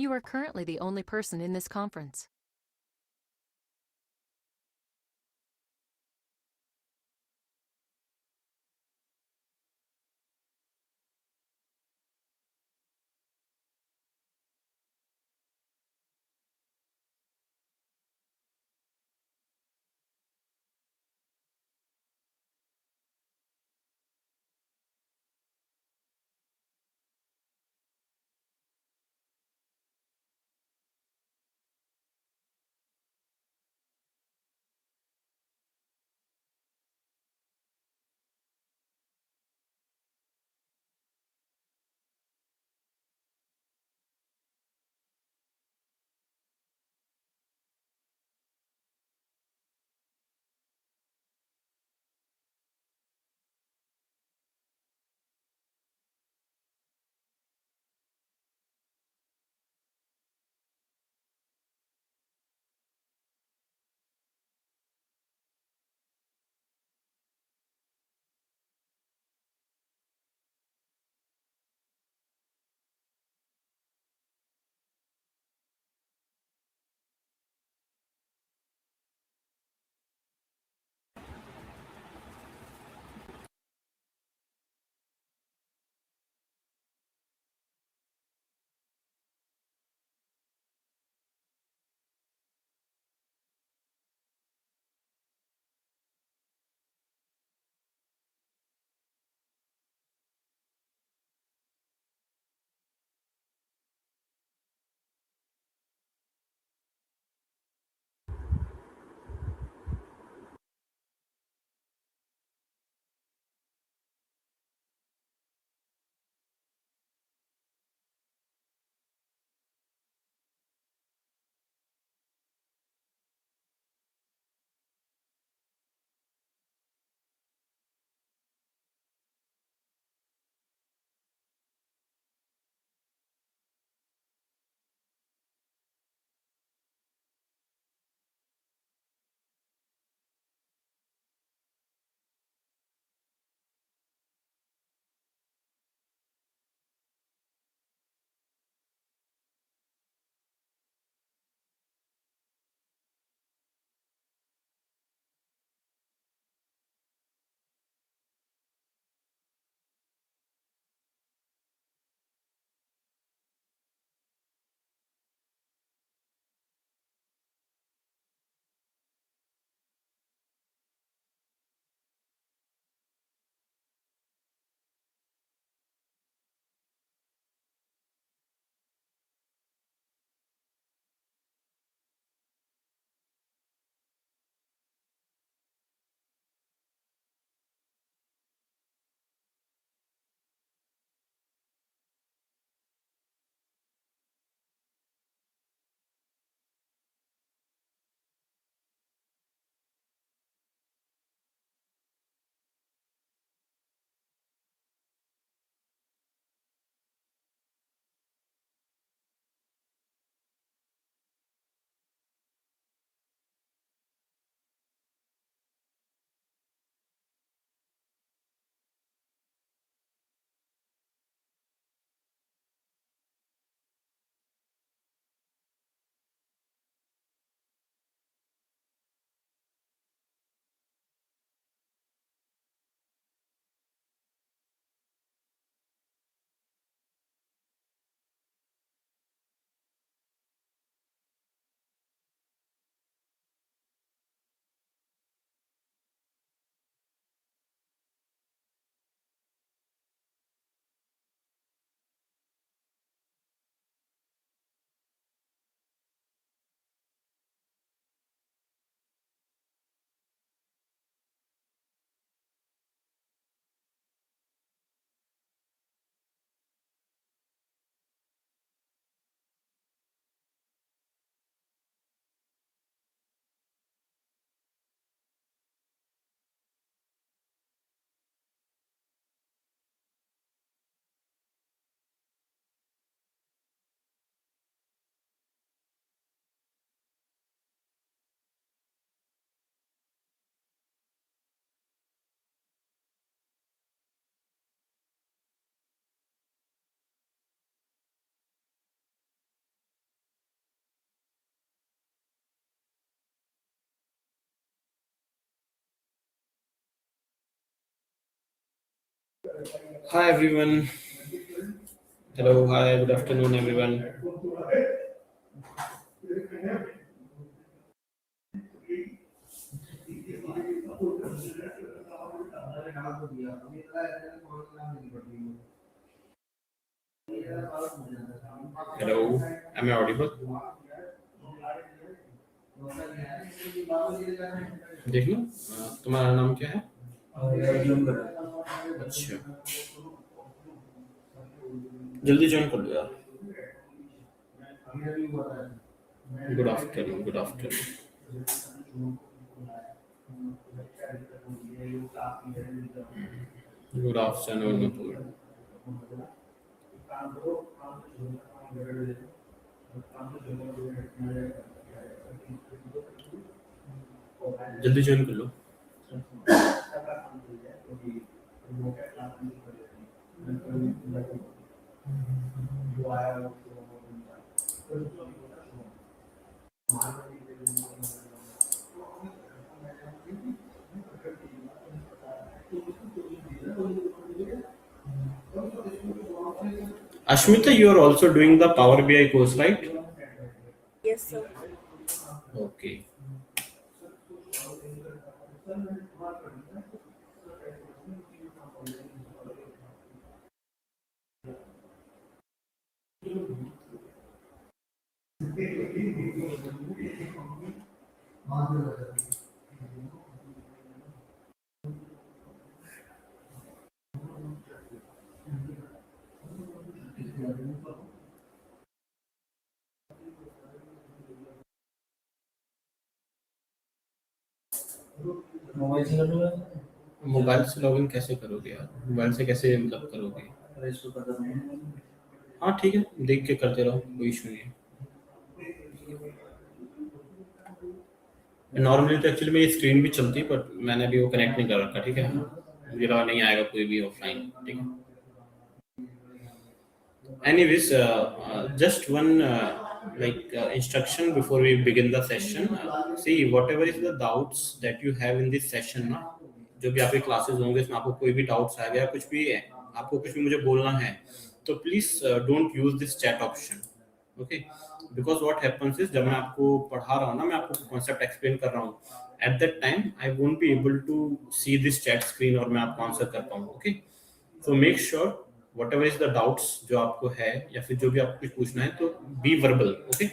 You are currently the only person in this conference. Hi everyone. Hello, hi, good afternoon everyone. Hello, am I audible? देख लो तुम्हारा नाम क्या है? अच्छा, जल्दी ज्वाइन कर लो यार। Good afternoon, good afternoon, good afternoon Nupur. जल्दी ज्वाइन कर लो। Ashmita, you are also doing the Power BI course, right? Yes, sir. Okay. Mobile से लॉगिन कैसे करोगे यार? मोबाइल से कैसे मतलब करोगे? हाँ ठीक है, देख के करते रहो, कोई इशू नहीं है। नॉर्मली तो एक्चुअली मेरी स्क्रीन भी चलती है, बट मैंने अभी वो कनेक्ट नहीं कर रखा, ठीक है? मुझे लगा नहीं आएगा कोई भी ऑफलाइन, ठीक है? Anyways, just one instruction before we begin the session. See, whatever is the doubts that you have in this session, ना जो भी आपके क्लासेस होंगे इसमें आपको कोई भी डाउट्स आ गया, कुछ भी है, आपको कुछ भी मुझे बोलना है, तो please don't use this chat option, okay? Because what happens is, जब मैं आपको पढ़ा रहा हूँ ना, मैं आपको कॉन्सेप्ट एक्सप्लेन कर रहा हूँ, at that time I won't be able to see this chat screen और मैं आपको आंसर कर पाऊँ, okay? So make sure whatever is the doubts जो आपको है या फिर जो भी आपको कुछ पूछना है, तो be verbal, okay?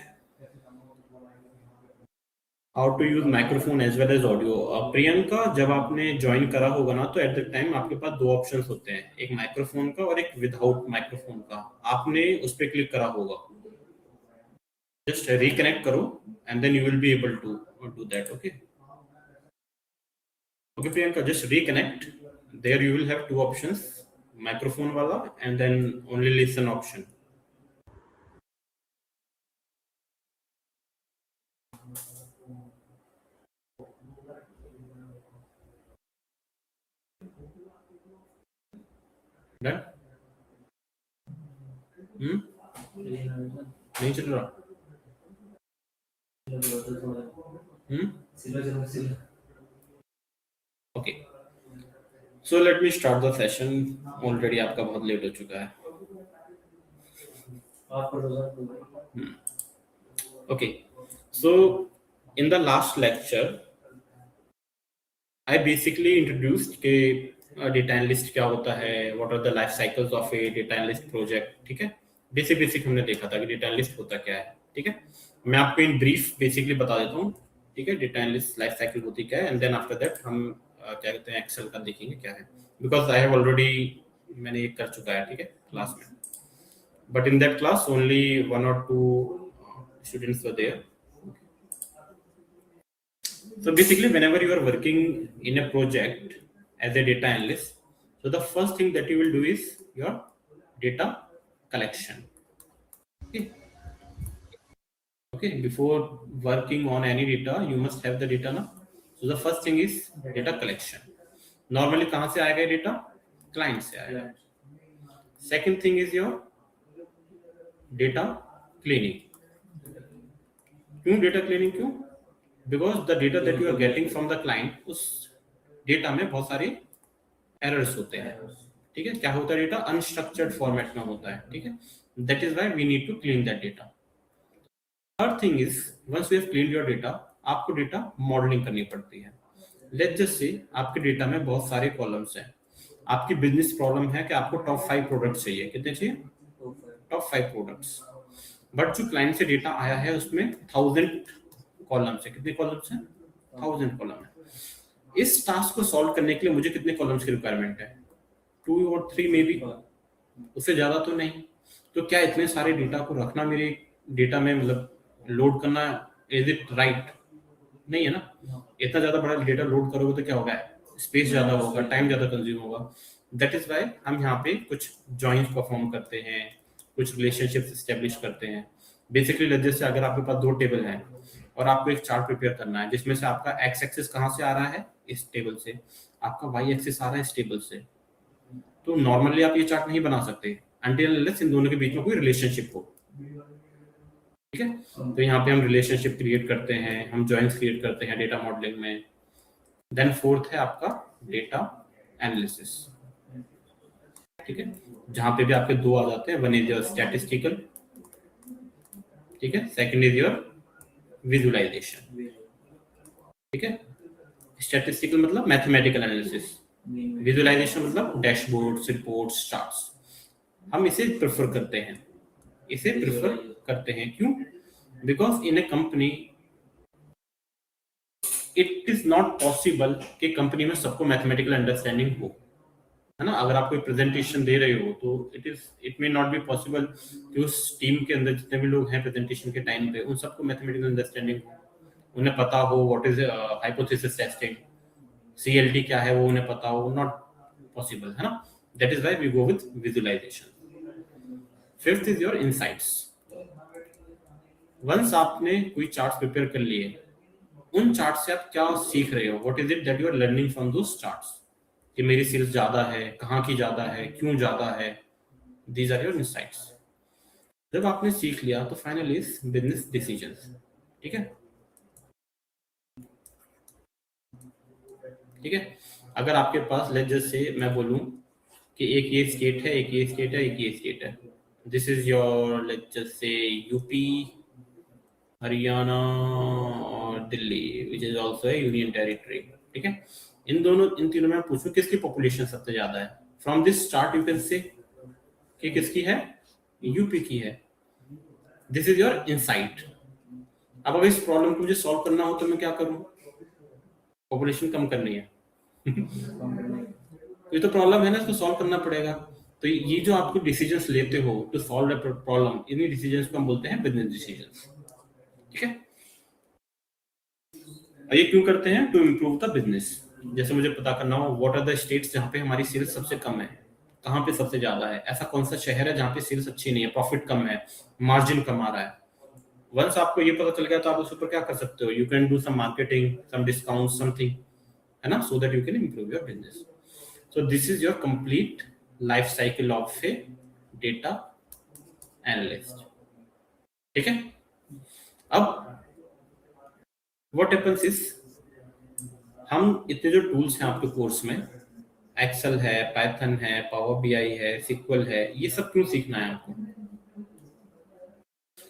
How to use microphone as well as audio. Priyanka, जब आपने ज्वाइन करा होगा ना, तो एट द टाइम आपके पास दो ऑप्शंस होते हैं, एक माइक्रोफोन का और एक विदाउट माइक्रोफोन का। आपने उस पर क्लिक करा होगा, जस्ट रिकनेक्ट करो and then you will be able to do that, okay? Okay Priyanka, just reconnect, there you will have two options, microphone वाला and then only listen option. Done? नहीं चल रहा? Okay, so let me start the session. Already आपका बहुत late हो चुका है। Okay, so in the last lecture I basically introduced के डेटा एनालिस्ट क्या होता है, what are the life cycles of a data analyst project, ठीक है? बेसिक बेसिक हमने देखा था कि डेटा एनालिस्ट होता क्या है, ठीक है? मैं आपको इन ब्रीफ बेसिकली बता देता हूँ, ठीक है? डेटा एनालिस्ट लाइफ साइकिल होती क्या है, एंड देन आफ्टर दैट हम क्या कहते हैं, एक्सेल का देखेंगे क्या है, बिकॉज आई हैव ऑलरेडी, मैंने ये कर चुका है, ठीक है, क्लास में, but in that class only 1 or 2 students were there. So basically, whenever you are working in a project as a data analyst, so the first thing that you will do is your data collection. Okay. Okay. Before working on any data, you must have the data now. So the first thing is data collection. Normally, कहाँ से आएगा data? Client से आएगा. Second thing is your data cleaning. क्यों data cleaning क्यों? Because the data that you are getting from the client, उस data में बहुत सारे एरर्स होते हैं, ठीक है, क्या होता है डेटा अनस्ट्रक्चर्ड फॉर्मेट में होता है, ठीक है, that is why we need to clean that data. Third thing is once we have cleaned your data, आपको डेटा मॉडलिंग करनी पड़ती है। लेट्स जस्ट से आपके डेटा में बहुत सारे कॉलम्स हैं, आपकी बिजनेस प्रॉब्लम है कि आपको टॉप 5 प्रोडक्ट्स चाहिए, कितने चाहिए, टॉप 5 प्रोडक्ट्स, बट जो क्लाइंट से डेटा आया है उसमें 1000 कॉलम्स है, कितने कॉलम्स हैं, 1000 कॉलम है। इस टास्क को सॉल्व करने के लिए मुझे कितने कॉलम्स की रिक्वायरमेंट है, 2 और 3 मे बी, उससे ज्यादा तो नहीं। तो क्या इतने सारे डेटा को रखना मेरे डेटा में, मतलब लोड करना, इज इट राइट, नहीं है ना। इतना ज्यादा बड़ा डेटा लोड करोगे तो क्या होगा, स्पेस ज्यादा होगा, टाइम ज्यादा कंज्यूम होगा। दैट इज व्हाई हम यहाँ पे कुछ जॉइंस परफॉर्म करते हैं, कुछ रिलेशनशिप्स एस्टेब्लिश करते हैं। बेसिकली जैसे अगर आपके पास 2 टेबल हैं और आपको एक चार्ट प्रिपेयर करना है जिसमें से आपका एक्स एक्सिस कहाँ से आ रहा है, इस टेबल से, आपका वाई एक्सिस आ रहा है इस टेबल से, तो नॉर्मली आप ये चार्ट नहीं बना सकते अनटिल अनलेस इन दोनों के बीच में कोई रिलेशनशिप हो, ठीक है। तो यहाँ पे हम रिलेशनशिप क्रिएट करते हैं, हम जॉइंस क्रिएट करते हैं डेटा मॉडलिंग में। देन फोर्थ है आपका डेटा एनालिसिस, ठीक है, जहां पे भी आपके 2 आ जाते हैं, वन इज योर स्टैटिस्टिकल, ठीक है, सेकंड इज योर विजुअलाइजेशन, ठीक है। स्टैटिस्टिकल मतलब मैथमेटिकल एनालिसिस, विजुअलाइजेशन मतलब डैशबोर्ड्स, रिपोर्ट्स, चार्ट्स। हम इसे प्रेफर करते हैं, इसे प्रेफर करते हैं, क्यों, because in A company it is not possible कि कंपनी में सबको मैथमेटिकल अंडरस्टैंडिंग हो, है ना। अगर आप कोई प्रेजेंटेशन दे रहे हो तो it may not be possible कि उस टीम के अंदर जितने भी लोग हैं प्रेजेंटेशन के टाइम पे उन सबको मैथमेटिकल अंडरस्टैंडिंग हो, उन्हें पता हो what is hypothesis testing, CLT क्या है वो उन्हें पता हो, नॉट पॉसिबल, है ना। That is why we go with visualisation. Fifth is your insights. Once आपने कोई चार्ट्स प्रिपेयर कर लिए, उन चार्ट से आप क्या सीख रहे हो, what is it that you are learning from those charts, कि मेरी सेल्स ज्यादा है, कहाँ की ज्यादा है, क्यों ज्यादा है, दीज आर योर इनसाइट्स। जब आपने सीख लिया तो फाइनली इज बिजनेस डिसीजंस, ठीक है, ठीक है। अगर आपके पास लेट्स जस्ट से मैं बोलूं कि एक ये स्टेट है, एक ये स्टेट है, एक ये स्टेट है, this is your let's just say UP, Haryana और Delhi which is also union territory, ठीक है। इन तीनों में मैं पूछूं किसकी पॉपुलेशन सबसे ज्यादा है, from this chart you can से कि किसकी है, यूपी की है। This is your insight. अब अगर इस प्रॉब्लम को मुझे सॉल्व करना हो तो मैं क्या करूं, पॉपुलेशन कम करनी है ये तो प्रॉब्लम है ना, इसको सॉल्व करना पड़ेगा। तो ये जो आपको डिसीजंस लेते हो टू सॉल्व द प्रॉब्लम, इन्हीं डिसीजंस को हम बोलते हैं बिजनेस डिसीजंस, ठीक है। ये क्यों करते हैं, टू इम्प्रूव द बिजनेस। जैसे मुझे पता करना हो व्हाट आर द स्टेट्स जहाँ पे हमारी सेल्स सबसे कम है, कहाँ पे सबसे ज्यादा है, ऐसा कौन सा शहर है जहाँ पे सेल्स अच्छी नहीं है, प्रॉफिट कम है, मार्जिन कम आ रहा है। वंस आपको ये पता चल गया तो आप उसके ऊपर क्या कर सकते हो, you can do some marketing, some discount, something, है ना, so that you can improve your business. So this is your complete life cycle of a data analyst, ठीक है। अब व्हाट हैपेंस इज, हम इतने जो टूल्स हैं आपके कोर्स में, एक्सेल है, पाइथन है, पावर बीआई है, सिक्वल है, ये सब क्यों सीखना है आपको,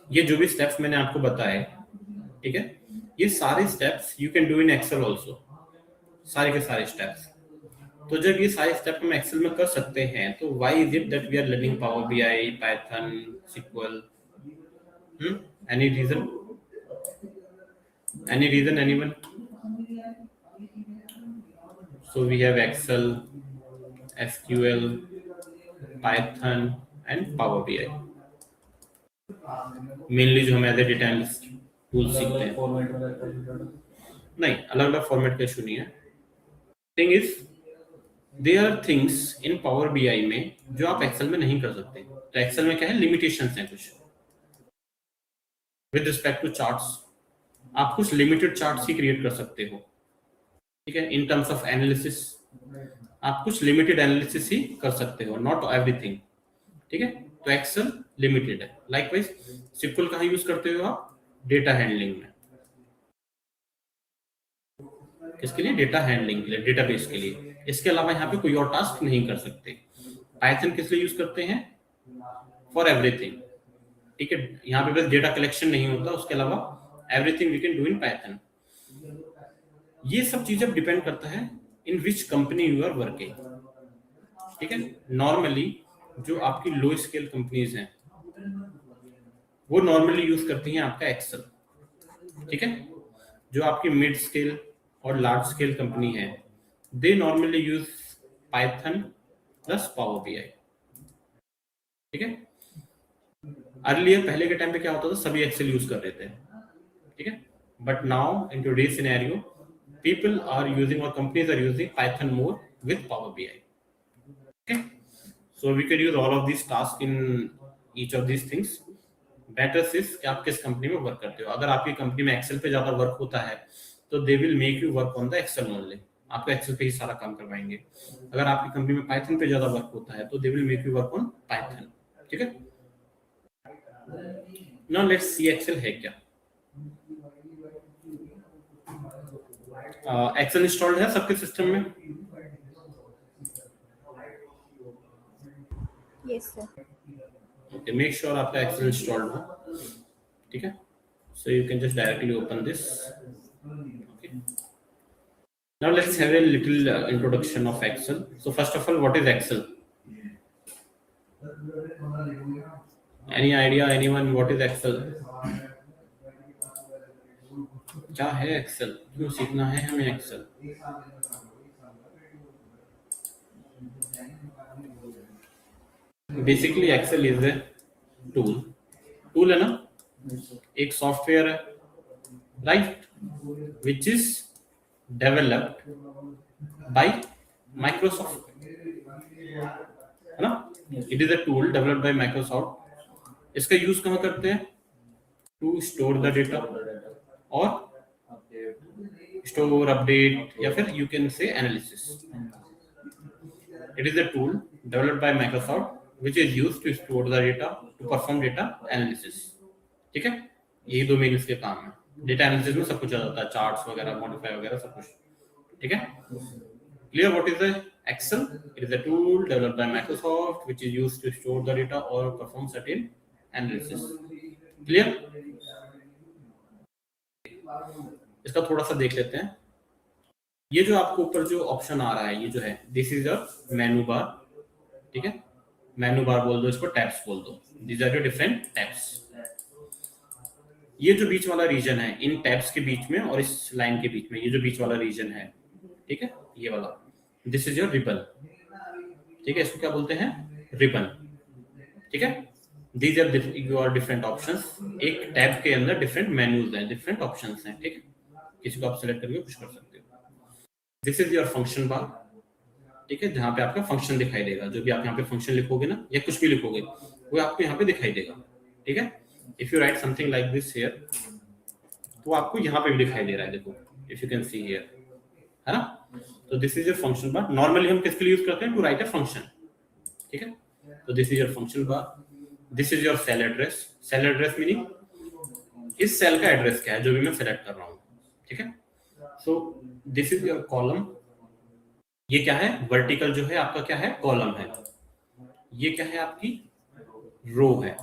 ये जो भी स्टेप्स मैंने आपको बताए, ठीक है, ये सारे steps you can do in Excel also, सारे के सारे स्टेप्स। तो जब ये सारे स्टेप हम एक्सेल में कर सकते हैं तो why is it that we are learning Power BI, Python, SQL, any reason, anyone. So we have Excel, SQL, Python and Power BI. Mainly जो हम as a data analyst tool सीखते हैं, नहीं अलग अलग फॉर्मेट का इशू नहीं है। Thing is there are things in power BI में जो आप एक्सेल में नहीं कर सकते। तो एक्सेल में क्या है, लिमिटेशंस हैं कुछ विद रिस्पेक्ट टू चार्ट्स। आप कुछ लिमिटेड चार्ट्स ही क्रिएट कर सकते हो, ठीक है। इन टर्म्स ऑफ एनालिसिस आप कुछ लिमिटेड एनालिसिस ही कर सकते हो, नॉट एवरीथिंग, ठीक है। तो एक्सेल लिमिटेड है। लाइकवाइज सिक्वल कहाँ यूज करते हो आप, डेटा हैंडलिंग में, किसके लिए, डेटा हैंडलिंग के लिए, डेटाबेस के लिए। इसके अलावा यहाँ पे कोई और टास्क नहीं कर सकते। पाइथन किस लिए यूज करते हैं? फॉर एवरीथिंग, ठीक है। यहाँ पे बस डेटा कलेक्शन नहीं होता, उसके अलावा everything we can do in Python. ये सब चीजें डिपेंड करता है in which company you are working, ठीक है। नॉर्मली जो आपकी लो स्केल कंपनीज हैं वो नॉर्मली यूज करती हैं आपका एक्सेल, ठीक है। जो आपकी मिड स्केल और लार्ज स्केल कंपनी है they normally use Python plus power BI, ठीक है। अर्लियर पहले के टाइम पे क्या होता था, सभी एक्सेल यूज कर रहे थे, ठीक है। But now in today's scenario people are using और companies are using Python more with power BI, okay. So we can use all of these tasks in each of these things. Better is कि आप किस company में work करते हो। अगर आपकी company में एक्सेल पे ज्यादा वर्क होता है तो they will make you work on the Excel only, आपको एक्सेल पे ही सारा काम करवाएंगे। अगर आपकी कंपनी में पाइथन पे ज्यादा वर्क होता है तो they will make you work on Python, ठीक है। नाउ लेट्स सी एक्सेल है क्या। एक्सेल इंस्टॉल्ड है सबके सिस्टम में? Yes, sir. Okay, make sure आपका एक्सेल इंस्टॉल्ड हो, ठीक है। So you can just directly open this. Okay. Now let's have a little introduction of Excel. So first of all, what is Excel? Any idea, anyone, what is Excel? क्या है Excel? क्यों सीखना है हमें Excel? Basically Excel is a tool है ना, एक software है, right, which is developed by Microsoft, है ना। It is a tool developed by Microsoft. इसका यूज कहाँ करते हैं? टू स्टोर द डेटा और स्टोर, अपडेट, या फिर यू कैन से analysis. It is a tool developed by Microsoft which is used to store the data to perform data analysis, ठीक है। यही दो मेन इसके काम है। डेटा एनालिसिस में सब कुछ आ जाता है, चार्ट्स वगैरह, मॉडिफाई वगैरह सब कुछ, ठीक है। Clear what is the Excel? It is a tool developed by Microsoft which is used to store the data or perform certain analysis. Clear? इसका थोड़ा सा देख लेते हैं। ये जो आपको ऊपर जो ऑप्शन आ रहा है, ये जो है, दिस इज अ मेनू बार, ठीक है। मेनू बार बोल दो इसको, टैब्स बोल दो, these are your different tabs. ये जो बीच वाला रीजन है, इन टैब्स के बीच में और इस लाइन के बीच में, ये जो बीच वाला रीजन है, ठीक है, ये वाला, दिस इज योर रिबन, ठीक है। इसको क्या बोलते हैं? रिबन, ठीक है। These are your different options. एक टैब के अंदर डिफरेंट मेन्यूज हैं, डिफरेंट ऑप्शंस हैं, ठीक है। किसी को आप सेलेक्ट करके कुछ कर सकते हो। This is your function bar, ठीक है, जहां पे आपका फंक्शन दिखाई देगा। जो भी आप यहाँ पे फंक्शन लिखोगे ना, या कुछ भी लिखोगे, वो आपको यहाँ पे दिखाई देगा, ठीक है। If you right something like this here, तो आपको यहाँ पे भी दिखाई दे रहा है, देखो, if you can see here, है ना। तो this is your function bar. Normally हम किसके लिए यूज करते हैं? टू राइट अ फंक्शन, ठीक है। तो this is your function bar. This is your cell address. Cell address meaning इस सेल का एड्रेस क्या है जो भी मैं सेलेक्ट कर रहा हूँ, ठीक है। So this is your column. ये क्या है? वर्टिकल जो है आपका क्या है? कॉलम है। ये क्या है? आपकी रो है,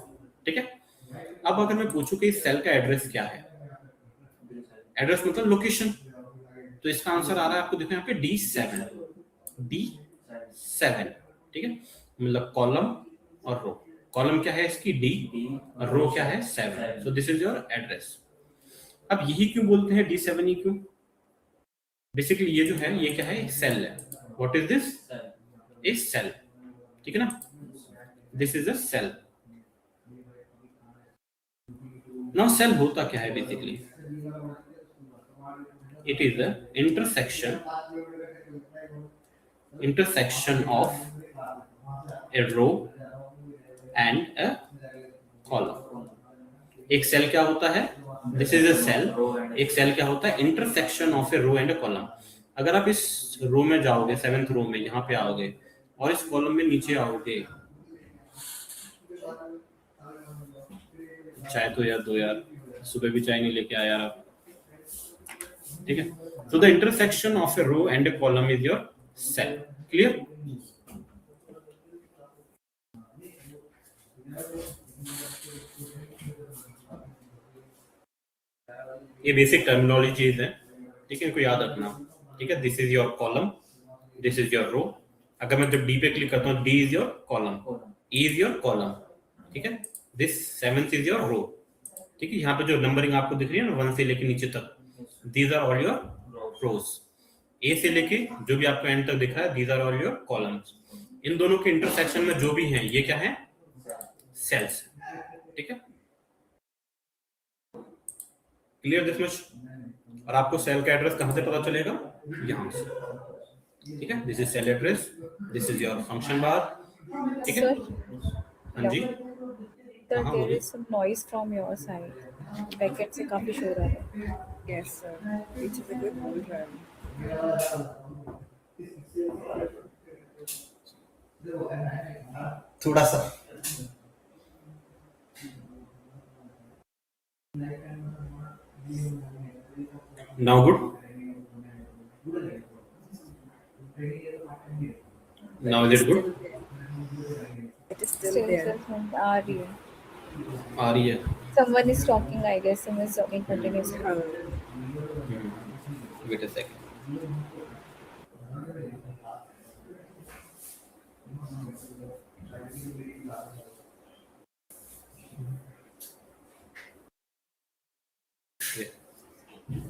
ठीक है। अब अगर मैं पूछूं कि इस सेल का एड्रेस क्या है, एड्रेस मतलब लोकेशन, तो इसका आंसर आ रहा है आपको, देखो यहाँ पे D7, D7, ठीक है। मतलब कॉलम और रो। कॉलम क्या है इसकी? D, और रो क्या है? 7। सो दिस इज योर एड्रेस। अब यही क्यों बोलते हैं D7 ही क्यों? बेसिकली ये जो है, ये क्या है? एक सेल है। What is this? A cell, ठीक है ना। This is a cell. Now cell होता क्या है basically? It is the intersection of a row and a column. एक सेल क्या होता है? This is a cell. एक सेल क्या होता है? Intersection of a row and a column. अगर आप इस रो में जाओगे, 7th रो में, यहाँ पे आओगे, और इस कॉलम में नीचे आओगे, चाय तो यार दो यार, सुबह भी चाय नहीं लेके आया यार आप, ठीक है। So the intersection of a row and a column is your cell. Clear? ये बेसिक टर्मिनोलॉजीज है, ठीक है, इनको याद रखना, ठीक है। This is your column, this is your row. अगर मैं जब डी पे क्लिक करता हूँ, D is your column, E is your column, ठीक है। दिस 7th इज योर रो, ठीक है। यहाँ पे जो नंबरिंग आपको दिख रही है ना 1 से लेके नीचे तक, दीज आर ऑल योर रोज। ए से लेके जो भी आपको एंड तक दिख रहा है, these are all your columns. इन दोनों के इंटरसेक्शन में जो भी है, ये क्या है, सेल्स, ठीक है। Clear this much. और आपको सेल का एड्रेस कहां से पता चलेगा, यहां से, ठीक है। This is cell address, this is your function bar, ठीक है। हाँ जी, Sir, हाँ, there बोलिए। is some noise from your side. Packet से काफी शोर आ रहा है. Yes, sir. It's a bit old run. थोड़ा सा now good, now is it good, It is still Still, there. sir, sound आ रही है. आ रही है। Someone is talking, I guess. Someone is talking continuously. Wait a second.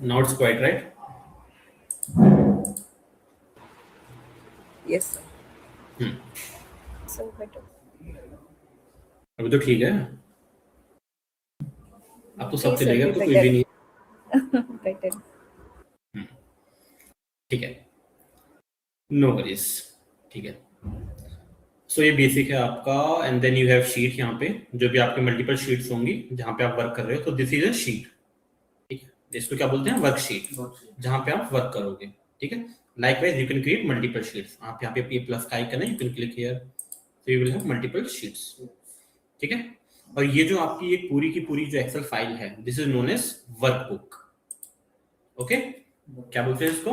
Now it's quite right. Yes, sir. So better. अभी तो ठीक है, अब तो सब Yes, sir, चलेगा, be तो कोई भी नहीं, Better. ठीक है, नो वरीज, ठीक है। सो ये बेसिक है आपका। And then you have sheet, यहाँ पे जो भी आपके मल्टीपल शीट्स होंगी जहाँ पे आप वर्क कर रहे हो, तो दिस इज अ शीट, ठीक है। इसको क्या बोलते हैं, वर्कशीट, जहाँ पे आप वर्क करोगे, ठीक है। Likewise you can create multiple sheets. आप यहाँ पे पे प्लस का आइकन है, you can click here, so you will have multiple sheets, ठीक है। और ये जो आपकी एक पूरी की पूरी जो एक्सेल फाइल है, this is known as workbook, okay. क्या बोलते हैं इसको,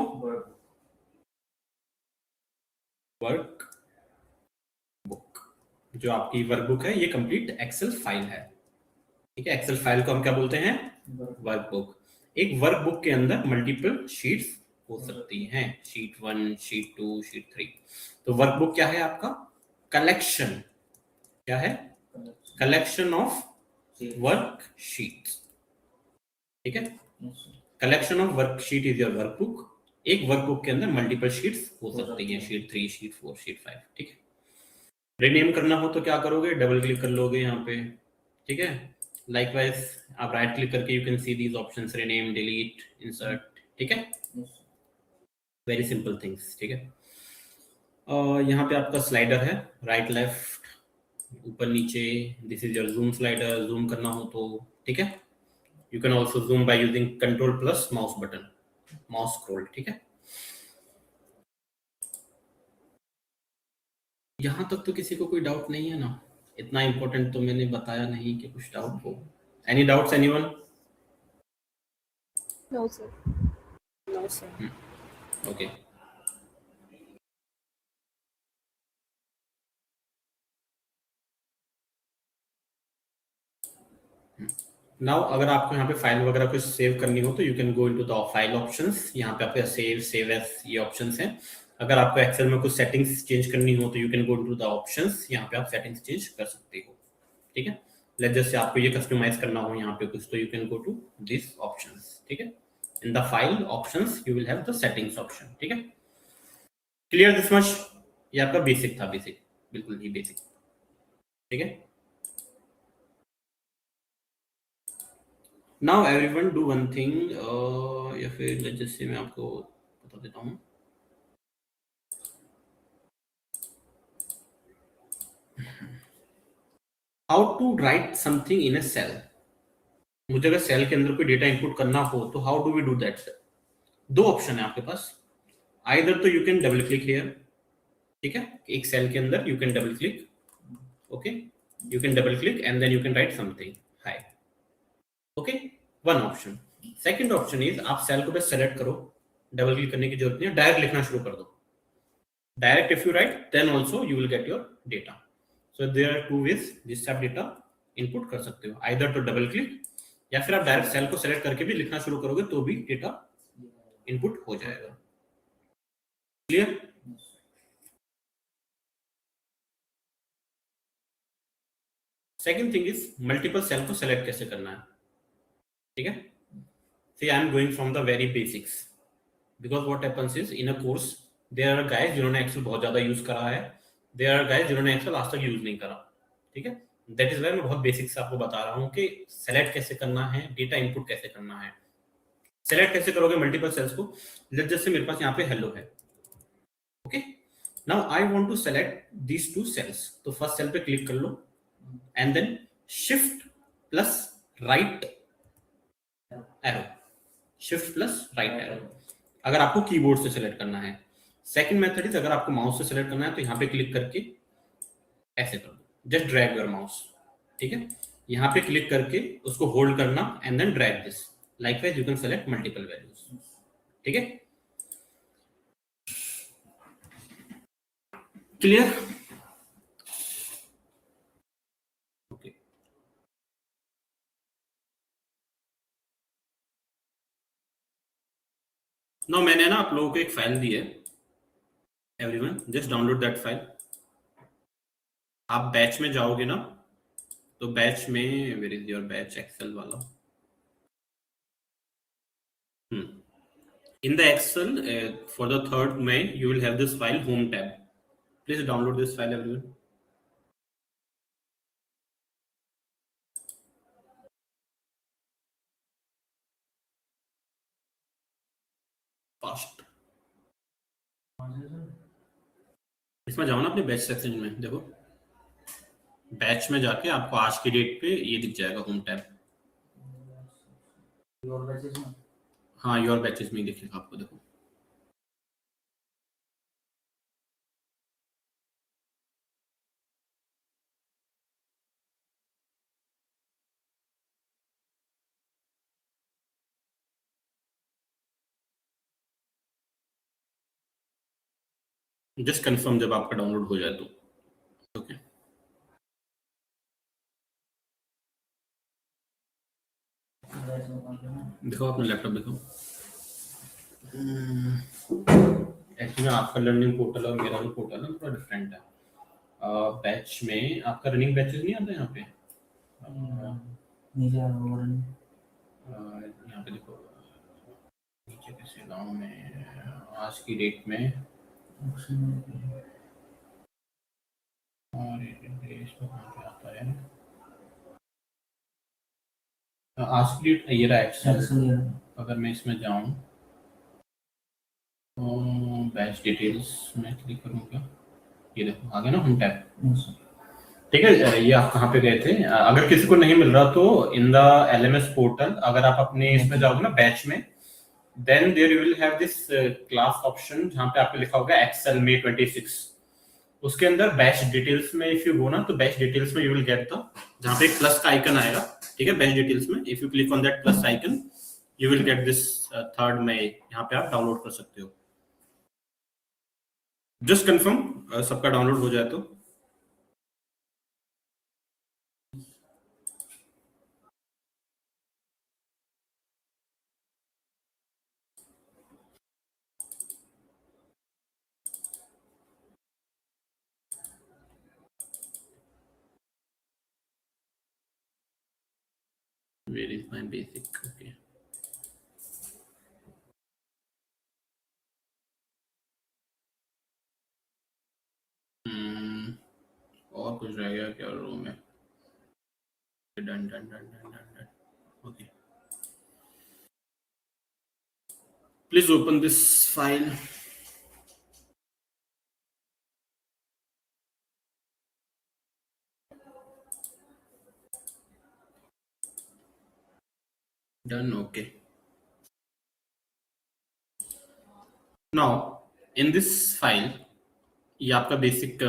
वर्क बुक। जो आपकी वर्कबुक है, ये कंप्लीट एक्सेल फाइल है, ठीक है। एक्सेल फाइल को हम क्या बोलते हैं, वर्कबुक। एक वर्कबुक के अंदर मल्टीपल शीट्स हो सकती हैं, शीट 1, शीट 2, शीट 3। तो वर्कबुक क्या है आपका, कलेक्शन, क्या है, कलेक्शन ऑफ वर्कशीट्स, ठीक है। Collection of worksheet is your workbook. एक वर्कबुक के अंदर मल्टीपल शीट्स हो सकती हैं, शीट 3, शीट 4, शीट 5, ठीक है। रीनेम करना हो तो क्या करोगे, डबल क्लिक कर लोगे यहाँ पे, ठीक है। लाइकवाइज आप राइट क्लिक करके you can see these options, rename, delete, insert, ठीक है। वेरी सिंपल थिंग्स, ठीक है। यहाँ पे आपका स्लाइडर है, राइट लेफ्ट, ऊपर नीचे, this is your zoom slider, zoom करना हो तो, ठीक है। You can also zoom by using control plus mouse button, mouse scroll, ठीक है। यहां तक तो किसी को कोई डाउट नहीं है ना, इतना इंपॉर्टेंट तो मैंने बताया नहीं कि कुछ डाउट हो। Any doubts anyone? No, sir. No, sir. Okay, now अगर आपको यहाँ पे फाइल वगैरह कुछ सेव करनी हो तो you can go into the file options. यहाँ पे आपके सेव एज ये ऑप्शंस हैं। अगर आपको एक्सेल में कुछ सेटिंग्स चेंज करनी हो तो you can go into the options, यहाँ पे आप सेटिंग्स चेंज कर सकते हो, ठीक है। लेट्स जस्ट आपको ये कस्टमाइज करना हो यहाँ पे कुछ, तो you can go to this options, ठीक है। In the file options you will have the settings option, ठीक है। Clear this much? ये आपका बेसिक था, बेसिक, बिल्कुल ही बेसिक, ठीक है। Now everyone do one thing, या फिर let's just say मैं आपको बता देता हूँ। How to write something in a cell? मुझे अगर सेल के अंदर कोई डेटा इनपुट करना हो तो how do we do that? दो ऑप्शन है आपके पास, आइदर तो you can double click here, ठीक है। एक सेल के अंदर you can double click, okay, you can double click and then you can write something, hi, okay, one option. Second option is आप सेल को बस सेलेक्ट करो, डबल क्लिक करने की जरूरत नहीं है, डायरेक्ट लिखना शुरू कर दो। Direct if you write then also you will get your data. So there are two ways जिससे आप डेटा इनपुट कर सकते हो, आइदर टू डबल क्लिक या फिर आप डायरेक्ट सेल को सेलेक्ट करके भी लिखना शुरू करोगे तो भी डेटा इनपुट हो जाएगा। Clear? Second thing is multiple cell को सेलेक्ट कैसे करना है, ठीक है? See I am going from the very basics, because what happens is in a course there are guys जिन्होंने एक्सेल बहुत ज्यादा यूज करा है, देयर आर गाइस जिन्होंने एक्सेल आज तक यूज नहीं करा, ठीक है? दैट इज व्हाई मैं बहुत बेसिक्स आपको बता रहा हूं कि सेलेक्ट कैसे करना है, डेटा इनपुट कैसे करना है। सेलेक्ट कैसे करोगे मल्टीपल सेल्स को? लेट्स जैसे मेरे पास यहाँ पे हेलो है, okay? Now I want to select these two cells, तो फर्स्ट सेल पे क्लिक कर लो and then shift plus right arrow, shift plus right arrow अगर आपको कीबोर्ड से सेलेक्ट करना है। सेकंड मेथड इज अगर आपको माउस से सेलेक्ट करना है तो यहाँ पे क्लिक करके ऐसे कर दो, जस्ट ड्रैग योर माउस, ठीक है? यहाँ पे क्लिक करके उसको होल्ड करना and then drag this, likewise you can select multiple values, ठीक है? क्लियर? नो मैंने ना आप लोगों को एक फाइल दी है, everyone just download that file. आप बैच में जाओगे ना, तो बैच में where is your batch Excel वाला, in the Excel for the 3rd May you will have this file home tab, please download this file everyone। Fast इसमें जाओ ना अपने बैच सेक्शन में, देखो बैच में जाके आपको आज की डेट पे ये दिख जाएगा होम टैब। योर बैचेस में, हाँ योर बैचेस में दिखेगा आपको, देखो जस्ट कंफर्म जब आपका डाउनलोड हो जाए तो, ओके? देखो अपना लैपटॉप देखो, एक्चुअली आपका लर्निंग पोर्टल और मेरा जो पोर्टल है थोड़ा डिफरेंट है। बैच में आपका रनिंग बैचेस नहीं आता यहाँ पे, यहाँ पे देखो नीचे कैसे गाँव में आज की डेट में, और इसमें कहाँ पे आता है आज की डेट, ये रहा एक्सेल। अगर मैं इसमें जाऊँ तो बैच डिटेल्स में क्लिक करूँगा, ये देखो आ गया ना होम टैब, ठीक है? ये आप कहाँ पे गए थे? अगर किसी को नहीं मिल रहा तो इन द LMS पोर्टल अगर आप अपने इसमें जाओगे ना बैच में, then there you will have this class option जहाँ पे आपको लिखा होगा एक्सेल May 26, उसके अंदर बैच डिटेल्स में इफ यू गो ना, तो बैच डिटेल्स में यू विल गेट द, जहाँ पे एक प्लस का आइकन आएगा, ठीक है? बैच डिटेल्स में if you click on that plus icon you will get this 3rd May, यहाँ पे आप डाउनलोड कर सकते हो। जस्ट कंफर्म सबका डाउनलोड हो जाए तो। Where is my basic? Okay. और कुछ रह गया क्या रो में? Done done done done done done, okay. Please open this file. Done, okay. Now in this file ये आपका बेसिक,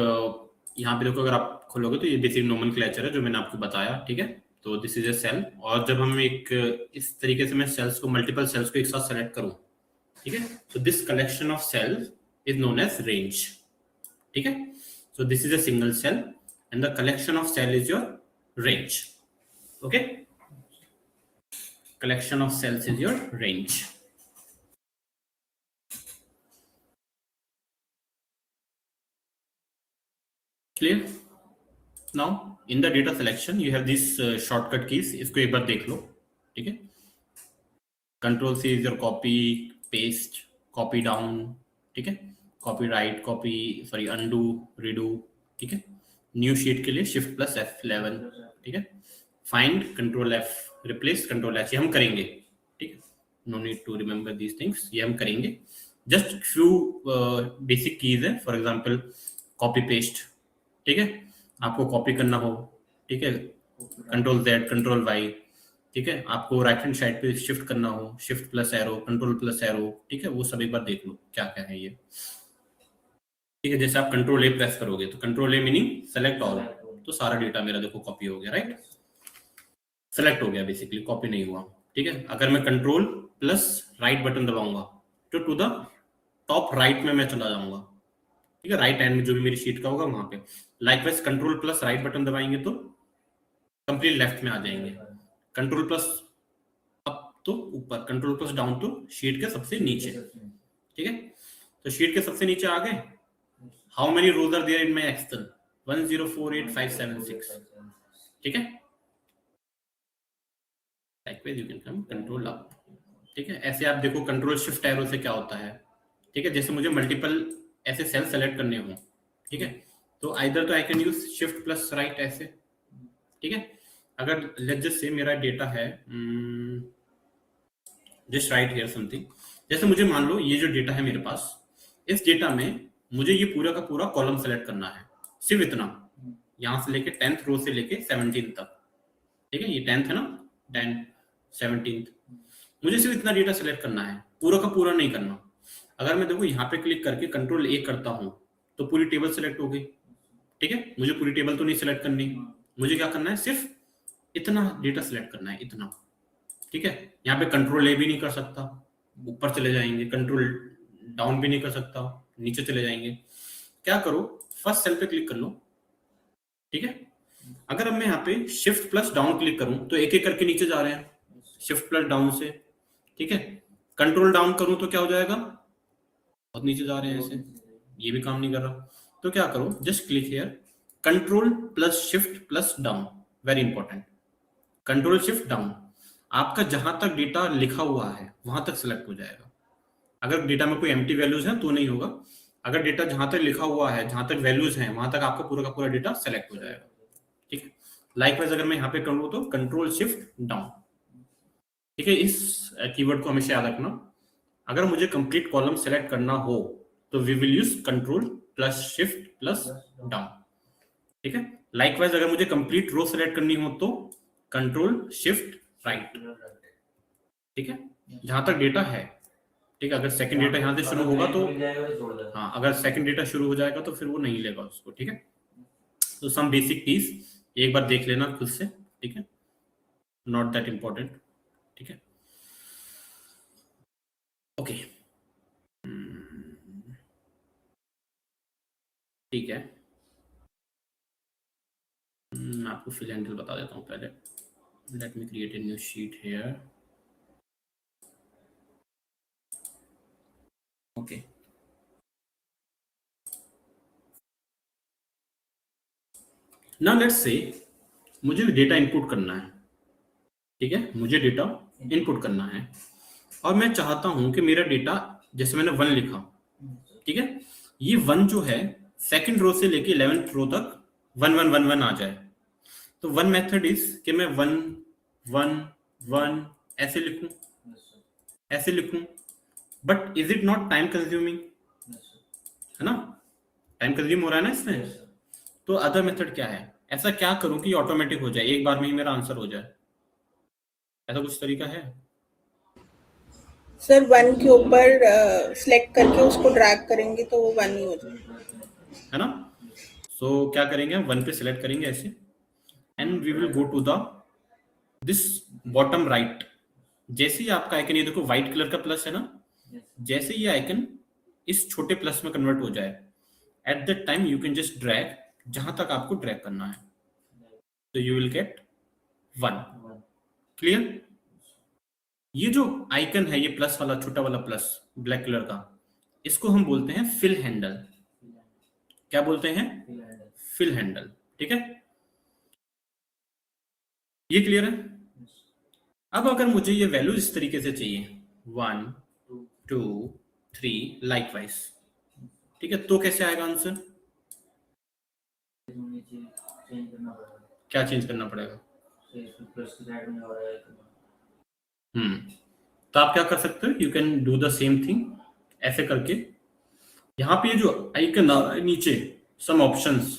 यहाँ पे देखो अगर आप खोलोगे तो ये बेसिक नोमेनक्लेचर है जो मैंने आपको बताया, ठीक है? तो दिस इज ए सेल, और जब हम एक इस तरीके से मैं सेल्स को, मल्टीपल सेल्स को एक साथ सेलेक्ट करूं, ठीक है? So this collection of cells is known as range, ठीक है? So this is a single cell and the collection of cell is your range. Okay, collection of cells is your range. Clear? Now in the data selection you have these shortcut keys. इसको एक बार देख लो, ठीक है? Control C is your copy, paste, copy down, ठीक है? Copy right, copy sorry undo, redo, ठीक है? New sheet के लिए Shift plus F11, ठीक है? Find, Control F, replace, Control H, ये हम करेंगे, ठीक है? No need to remember these things, ये हम करेंगे. Just few basic keys है. For example, copy paste, ठीक है? आपको कॉपी करना हो, ठीक है, कंट्रोल Z, कंट्रोल Y, ठीक है, आपको राइट हैंड साइड पे शिफ्ट करना हो, shift plus arrow, control plus arrow, ठीक है, वो सब एक बार देख लो क्या क्या है ये, ठीक है. जैसे आप कंट्रोल A प्रेस करोगे तो control A meaning select all, तो सारा डेटा मेरा देखो कॉपी हो गया, राइट, सेलेक्ट हो गया, बेसिकली कॉपी नहीं हुआ, ठीक है. अगर मैं कंट्रोल प्लस राइट बटन दबाऊंगा तो टू द टॉप राइट में मैं चला जाऊंगा, ठीक है, राइट हैंड में जो भी मेरी शीट का होगा वहां पे. Likewise control plus right button दबाएंगे तो कंप्लीट लेफ्ट में आ जाएंगे. कंट्रोल प्लस अप तो ऊपर, कंट्रोल प्लस डाउन तो शीट के सबसे नीचे, ठीक है. तो शीट के सबसे नीचे आ गए. How many rows are there in my Excel? 1048576, ठीक है. Likewise you can come control up, ठीक है. ऐसे आप देखो कंट्रोल शिफ्ट एरो से क्या होता है, ठीक है. जैसे मुझे मल्टीपल ऐसे सेल सेलेक्ट करने हो, ठीक है, तो आइदर तो I can use shift plus right ऐसे, ठीक है. अगर लेट्स जस्ट से मेरा डेटा है, जस्ट राइट हियर समथिंग, जैसे मुझे मान लो ये जो डेटा है मेरे पास, इस डेटा में मुझे ये पूरा का पूरा कॉलम सेलेक्ट करना है, सिर्फ इतना, यहां से लेके 10th रो से लेके 17th तक, ठीक है. ये 10th है ना, 10th 17th, मुझे सिर्फ इतना डेटा सेलेक्ट करना है, पूरा का पूरा नहीं करना. अगर मैं देखो यहाँ पे क्लिक करके कंट्रोल A करता हूं तो पूरी टेबल सेलेक्ट हो गई, ठीक है. मुझे पूरी टेबल तो नहीं सेलेक्ट करनी, मुझे क्या करना है, सिर्फ इतना डेटा सेलेक्ट करना है, इतना, ठीक है. यहाँ पे कंट्रोल A भी नहीं कर सकता, ऊपर चले जाएंगे, कंट्रोल डाउन भी नहीं कर सकता, नीचे चले जाएंगे. क्या करो, फर्स्ट सेल पे क्लिक कर लो, ठीक है. अगर अब मैं यहाँ पे शिफ्ट प्लस डाउन क्लिक करूं तो एक एक करके नीचे जा रहे हैं, शिफ्ट प्लस डाउन से, ठीक है. कंट्रोल डाउन करूं तो क्या हो जाएगा, बहुत नीचे जा रहे हैं ऐसे, ये भी काम नहीं कर रहा. तो क्या करो, just click here, control plus shift plus down, very important, control shift down. आपका जहां तक डेटा लिखा हुआ है वहां तक सिलेक्ट हो जाएगा. अगर डेटा में कोई एम्प्टी वैल्यूज है तो नहीं होगा. अगर डेटा जहां तक लिखा हुआ है, जहां तक वैल्यूज हैं, वहां तक आपका पूरा का पूरा डेटा सेलेक्ट हो जाएगा, ठीक है. लाइकवाइज अगर मैं यहाँ पे करूँ तो कंट्रोल शिफ्ट डाउन, ठीक है. इस कीवर्ड को हमेशा याद रखना. अगर मुझे कंप्लीट कॉलम सेलेक्ट करना हो तो we will use control plus shift plus down, ठीक है. लाइकवाइज अगर मुझे कंप्लीट रो सेलेक्ट करनी हो तो कंट्रोल शिफ्ट राइट, ठीक है, जहां तक डेटा है, ठीक है. अगर सेकंड डेटा यहां से शुरू होगा तो हाँ, अगर सेकंड डेटा शुरू हो जाएगा तो फिर वो नहीं लेगा उसको, ठीक है. तो सम बेसिक कीज एक बार देख लेना खुद से, ठीक है, नॉट दैट इंपॉर्टेंट, ठीक है. ओके, ठीक है. मैं आपको फिल हैंडल बता देता हूँ पहले. Let me create a new sheet here. Okay, now let's say मुझे डेटा इनपुट करना है, ठीक है. मुझे डेटा इनपुट करना है और मैं चाहता हूं कि मेरा डेटा, जैसे मैंने 1 लिखा, ठीक है, ये 1 जो है सेकंड रो से लेके 11th रो तक 1 1 1 1 आ जाए. तो वन मेथड इज कि मैं 1 1 1 ऐसे लिखूं, ऐसे लिखूं. But is it not time consuming, है ना, टाइम कंज्यूम हो रहा है ना इसमें. तो अदर मेथड क्या है, ऐसा क्या करूं कि ऑटोमेटिक हो जाए, एक बार में ही मेरा आंसर हो जाए, ऐसा कुछ तरीका है? सर 1 के ऊपर सिलेक्ट करके उसको ड्रैग करेंगे तो वो 1 ही हो जाएगा, है ना. सो क्या करेंगे, हम 1 पे सिलेक्ट करेंगे ऐसे, and we will go to the this bottom right. जैसे ही आपका आइकन, ये देखो व्हाइट कलर का प्लस है ना, जैसे ये आइकन इस छोटे प्लस में कन्वर्ट हो जाए, eight that time you can just drag जहां तक आपको ड्रैग करना है, तो यू विल गेट 1। क्लियर? ये जो आइकन है, ये प्लस वाला, छोटा वाला प्लस ब्लैक कलर का, इसको हम बोलते हैं फिल हैंडल। क्या बोलते हैं? Fill handle. ठीक है, ये क्लियर है? अब अगर मुझे ये वैल्यू इस तरीके से चाहिए 1 2 3 लाइकवाइज, ठीक है, तो कैसे आएगा आंसर? क्या चेंज करना पड़ेगा? तो आप क्या कर सकते हो, you can do the same thing. ऐसे करके यहाँ पे जो आइकन नीचे some options,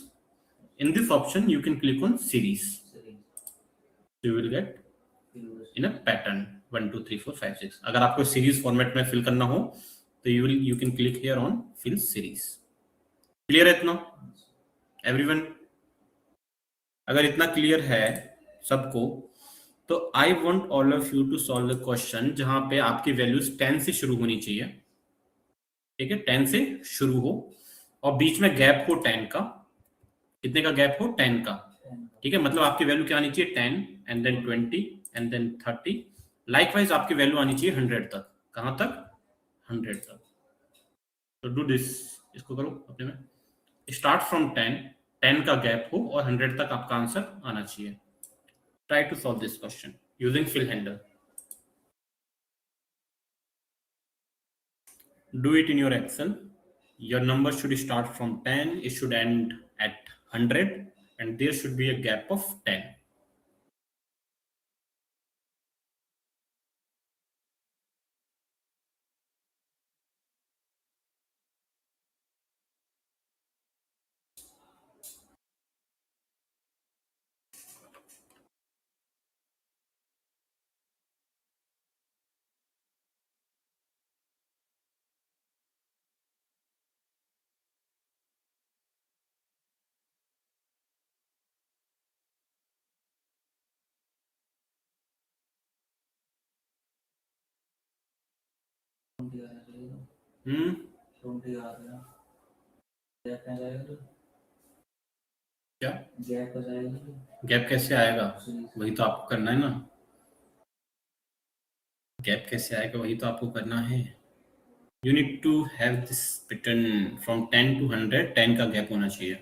in this option you can click on series, you will get in a pattern 1 2 3 4 5 6। अगर आपको सीरीज फॉर्मेट में फिल करना हो तो you can click here on fill series. Clear है इतना एवरीवन? अगर इतना क्लियर है सबको, तो I want all of you to solve the question जहां पे आपकी वैल्यूज 10 से शुरू होनी चाहिए। ठीक है, 10 से शुरू हो और बीच में गैप हो 10 का। कितने का गैप हो? 10 का। ठीक है, मतलब आपकी वैल्यू क्या आनी चाहिए? 10 and then 20 and then 30। Likewise आपकी वैल्यू आनी चाहिए 100 तक। कहां तक? 100 तक। तो डू दिस, इसको करो अपने में। स्टार्ट फ्रॉम 10 का गैप हो और 100 तक आपका आंसर आना चाहिए। Try to solve this question using fill handle. Do it in your Excel. Your number should start from 10, it should end at 100, and there should be a gap of 10. हम्म, क्या gap कैसे आएगा? वही तो आपको करना है ना। गैप कैसे आएगा वही तो आपको करना है। You need to have this pattern from 10 to 100, 10 का गैप होना चाहिए।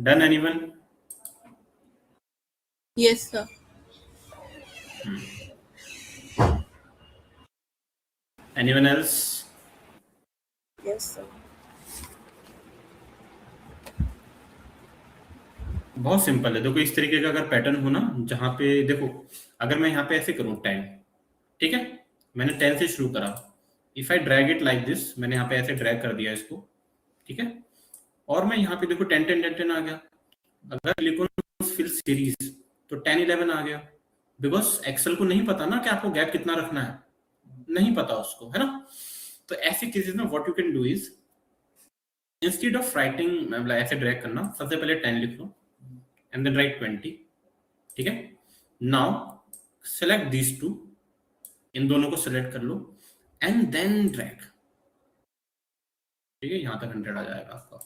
Done anyone? Yes, sir. Anyone else? Yes, sir. बहुत सिंपल है। देखो इस तरीके का अगर पैटर्न हो ना, जहां पे देखो, अगर मैं यहाँ पे ऐसे करूँ 10, ठीक है, मैंने 10 से शुरू करा। If I drag it like this, मैंने यहाँ पे ऐसे ड्रैग कर दिया इसको, ठीक है, और मैं यहाँ पे देखो 10 10 10 10 आ गया। अगर क्लिक ऑन फिल सीरीज तो 10 11 आ गया, बिकॉज एक्सेल को नहीं पता ना कि आपको गैप कितना रखना है, नहीं पता उसको, है ना। तो ऐसे केसेस में what you can do is, instead of writing, मतलब ऐसे ड्रैग करना, सबसे पहले 10 लिख लो एंड देन राइट 20। ठीक है, नाउ सेलेक्ट दीज टू, इन दोनों को सेलेक्ट कर लो एंड देन ड्रैग। ठीक है, यहां तक 100 आ जाएगा आपका।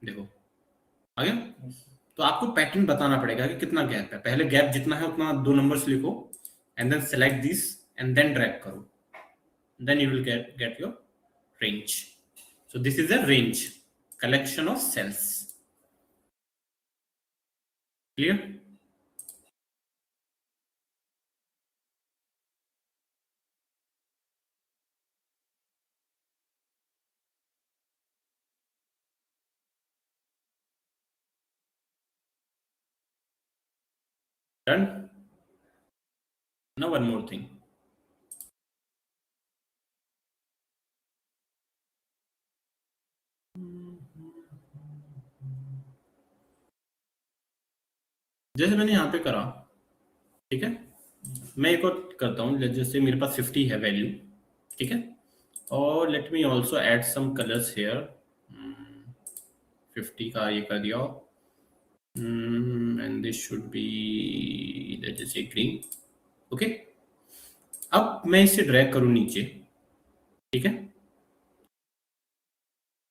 देखो आ गया। तो आपको पैटर्न बताना पड़ेगा कि कितना गैप है। पहले गैप जितना है उतना 2 नंबर्स लिखो and then select this and then drag करो, then you will get your range. So this is a range, collection of cells. Clear? Done? Now one more thing. जैसे मैंने यहाँ पे करा, ठीक है, मैं एक और करता हूँ। जैसे मेरे पास 50 है वैल्यू, ठीक है, और let me also add some colours here. 50 का ये कर दिया एंड दिस शुड बी जैसे ग्रीन। ओके, अब मैं इसे ड्रैग करूँ नीचे, ठीक है,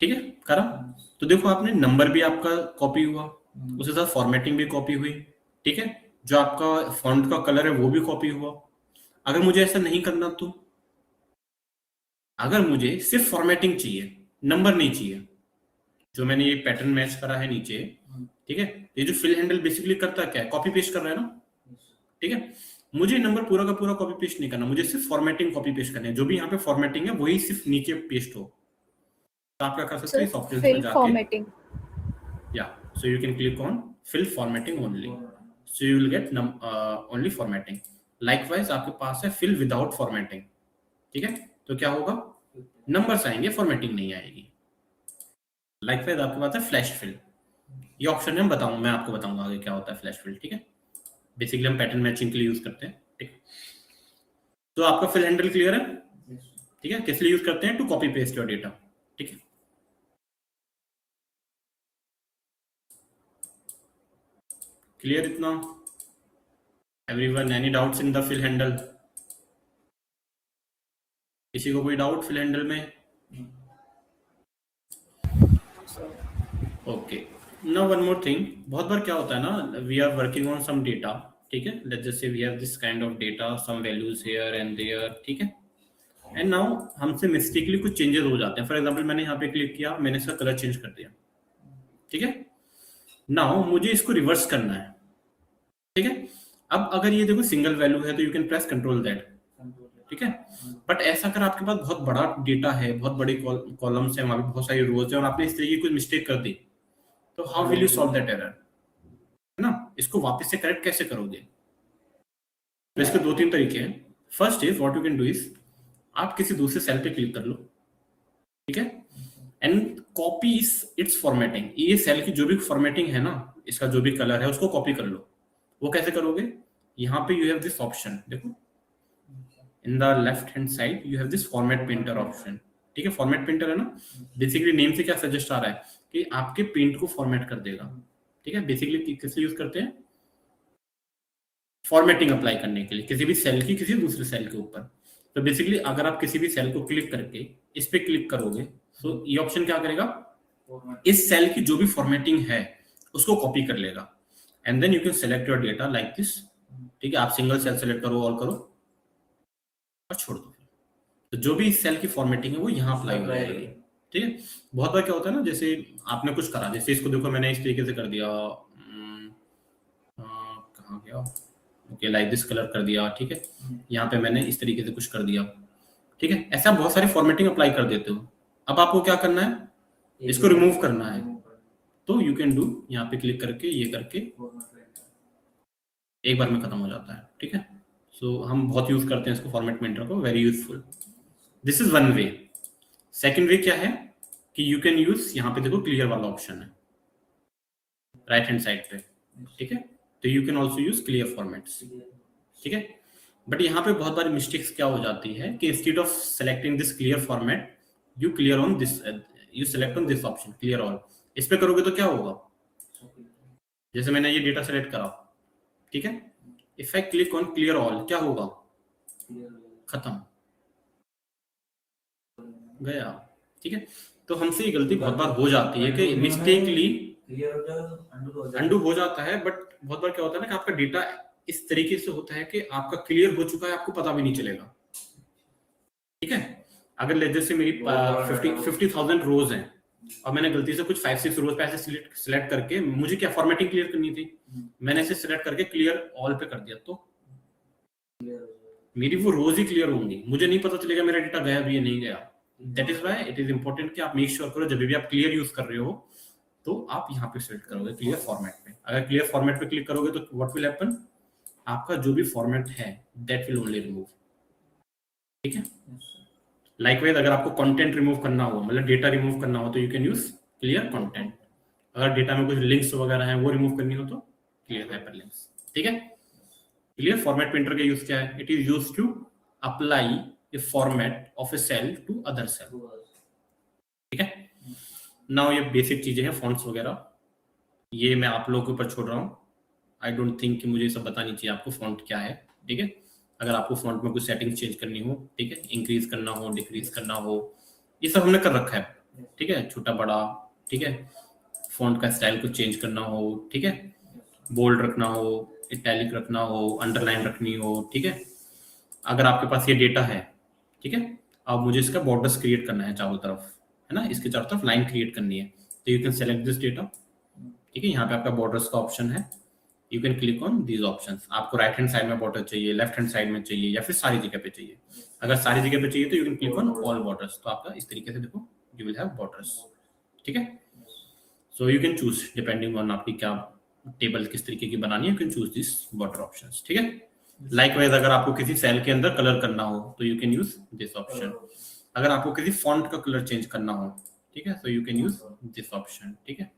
ठीक है, करा। तो देखो आपने नंबर भी आपका कॉपी हुआ, उसके साथ फॉर्मेटिंग भी कॉपी हुई, ठीक है, जो आपका फॉन्ट का कलर है वो भी कॉपी हुआ। अगर मुझे ऐसा नहीं करना तो, अगर मुझे सिर्फ फॉर्मेटिंग चाहिए, नंबर नहीं चाहिए, जो मैंने ये पैटर्न मैच करा है नीचे, ठीक है, ये जो फिल हैंडल बेसिकली करता क्या है, कॉपी पेस्ट कर रहा है ना, ठीक है, मुझे नंबर पूरा का पूरा कॉपी पेस्ट नहीं करना, मुझे सिर्फ फॉर्मेटिंग कॉपी पेस्ट करनी है, जो भी यहाँ पे फॉर्मेटिंग है वही सिर्फ नीचे पेस्ट हो। तो आप क्या कर सकते So हैं, इस ऑप्शन पे fill जाके, formatting. yeah, so you can click on fill formatting only, so you will get only formatting. Likewise आपके पास है fill without formatting, ठीक है, तो क्या होगा, नंबर्स आएंगे, फॉर्मेटिंग नहीं आएगी। Likewise आपके पास है फ्लैश फिल, ये ऑप्शन है, मैं आपको बताऊंगा आगे क्या होता है फ्लैश फिल, ठीक है, बेसिकली हम पैटर्न मैचिंग के लिए यूज करते हैं, ठीक। तो आपका फिल हैंडल क्लियर है, ठीक है, किस लिए यूज करते हैं, to copy paste your data, ठीक है। क्लियर इतना, everyone, any doubts in the fill handle? किसी को कोई डाउट फिल हैंडल में? Okay, now one more thing, बहुत बार क्या होता है ना, we are working on some data, ठीक है, let's just say we have this kind of data, some values here and there, ठीक है, एंड नाउ हमसे मिस्टेकली कुछ चेंजेस हो जाते हैं। फॉर एग्जांपल मैंने यहाँ पे क्लिक किया, मैंने इसका कलर चेंज कर दिया, ठीक है, नाउ मुझे इसको रिवर्स करना है, ठीक है। अब अगर ये देखो सिंगल वैल्यू है तो you can press control that, ठीक है, बट ऐसा अगर आपके पास बहुत बड़ा डेटा है, बहुत बड़ी कॉलम्स है, वहां पे बहुत सारी रोज है, और आपने इस तरीके की कुछ मिस्टेक कर दी, तो how will you solve that error, है ना, इसको वापस से करेक्ट कैसे करोगे? तो इसके दो तीन तरीके हैं। First is what you can do is, आप किसी दूसरे सेल पे क्लिक कर लो, ठीक है, एंड कॉपी इट्स फॉर्मेटिंग, ये सेल की जो भी फॉर्मेटिंग है ना, इसका जो भी कलर है उसको कॉपी कर लो। वो कैसे करोगे, यहाँ पे यू हैव दिस ऑप्शन, देखो in the left hand side you have this format painter option, ठीक है, फॉर्मेट पेंटर है ना, बेसिकली नेम से क्या सजेस्ट आ रहा है कि आपके पेंट को फॉर्मेट कर देगा, ठीक है, बेसिकली किस लिए यूज करते हैं, फॉर्मेटिंग अप्लाई करने के लिए किसी भी सेल की किसी दूसरे सेल के ऊपर। तो बेसिकली अगर आप किसी भी सेल को क्लिक करके इस पे क्लिक करोगे, तो ये ऑप्शन क्या करेगा, इस सेल की जो भी फॉर्मेटिंग है उसको कॉपी कर लेगा, and then you can select your data like this, ठीक है, आप सिंगल सेल सेलेक्ट करो, ऑल करो और छोड़ दो, तो जो भी इस सेल की फॉर्मेटिंग है वो यहाँ अप्लाई हो जाएगी, ठीक है। बहुत बार क्या होता है ना, जैसे आपने कुछ करा, जैसे इसको देखो मैंने इस तरीके से कर दिया, कहाँ गया, ओके, लाइक दिस कलर कर दिया, ठीक है, यहाँ पे मैंने इस तरीके से कुछ कर दिया, ठीक है, ऐसा बहुत सारी फॉर्मेटिंग अप्लाई कर देते हो। अब आपको क्या करना है, इसको रिमूव करना है, तो यू कैन डू, यहाँ पे क्लिक करके ये करके एक बार में खत्म हो जाता है, ठीक है। सो हम बहुत यूज करते हैं इसको, फॉर्मेट पेंटर को, very useful. This is one way. Second way क्या है कि यू कैन यूज, यहाँ पे देखो क्लियर वाला ऑप्शन है राइट हैंड साइड पे, ठीक है, तो you can also use clear formats, ठीक है, बट यहाँ पे बहुत बारी मिस्टेक्स क्या हो जाती है कि instead of selecting this clear format, you clear on this, you select on this option clear all. इस पे करोगे तो क्या होगा, जैसे मैंने ये डेटा सेलेक्ट करा, ठीक है, if I click on clear all, क्या होगा, खत्म गया, ठीक है। तो हमसे ये गलती बहुत बार हो जाती है कि मिस्टेकली अंडू हो जाता है, बट बहुत बार क्या होता है ना कि आपका डेटा इस तरीके से होता है कि आपका क्लियर हो चुका है, आपको पता भी नहीं चलेगा, ठीक है। अगर लेट से मेरी 50,000 रोज हैं और मैंने गलती से कुछ 5-6 रोज पे ऐसे सिलेक्ट करके, मुझे क्या फॉर्मेटिंग क्लियर करनी थी, मैंने ऐसे सिलेक्ट करके क्लियर ऑल पे कर दिया, तो मेरी वो रोज ही क्लियर होंगी, मुझे नहीं पता चलेगा मेरा डेटा गया भी या नहीं गया। That is why it is important कि आप मेक श्योर करो जब भी आप क्लियर यूज कर रहे हो तो आप यहाँ पे सिलेक्ट करोगे क्लियर फॉर्मेट पे। अगर क्लियर फॉर्मेट पे क्लिक करोगे तो व्हाट विल हैपन, आपका जो भी फॉर्मेट है दैट विल ओनली रिमूव, ठीक है। लाइकवाइज अगर आपको कंटेंट रिमूव करना हो, मतलब डेटा रिमूव करना हो, तो you can use clear content. अगर डेटा में कुछ लिंक्स वगैरह हैं वो रिमूव करनी हो तो क्लियर हाइपरलिंक्स, ठीक है। क्लियर फॉर्मेट पेंटर का यूज क्या है, it is used to apply a format of a cell to other cell, ठीक है। नाउ ये बेसिक चीजें हैं, फॉन्ट्स वगैरह, ये मैं आप लोगों के ऊपर छोड़ रहा हूँ। आई डोंट थिंक कि मुझे सब बतानी चाहिए आपको फॉन्ट क्या है, ठीक है। अगर आपको फॉन्ट में कुछ सेटिंग्स चेंज करनी हो, ठीक है, इंक्रीज करना हो, डिक्रीज करना हो, ये सब हमने कर रखा है, ठीक है, छोटा बड़ा ठीक है, फॉन्ट का स्टाइल कुछ चेंज करना हो, ठीक है, बोल्ड रखना हो, इटैलिक रखना हो, अंडरलाइन रखनी हो, ठीक है, अगर आपके पास ये डेटा है, ठीक है, अब मुझे इसका बॉर्डर्स क्रिएट करना है चारों तरफ, है ना, इसके चारों तरफ लाइन क्रिएट करनी है, तो you can select this data, ठीक है, यहाँ पे आपका बॉर्डर्स का ऑप्शन है, you can click on these options. आपको राइट हैंड साइड में बॉर्डर चाहिए, लेफ्ट हैंड साइड में चाहिए, या फिर सारी जगह पे चाहिए। अगर सारी जगह पे चाहिए तो you can click on all borders, तो आपका इस तरीके से देखो यू विल हैव बॉर्डर्स, ठीक है। सो you can choose depending on आपकी क्या टेबल किस तरीके की बनानी है, you can choose this border options, ठीक है। लाइकवाइज अगर आपको किसी सेल के अंदर कलर करना हो तो you can use this option. अगर आपको किसी फॉन्ट का कलर चेंज करना हो, ठीक है, तो you can use this option, ठीक है।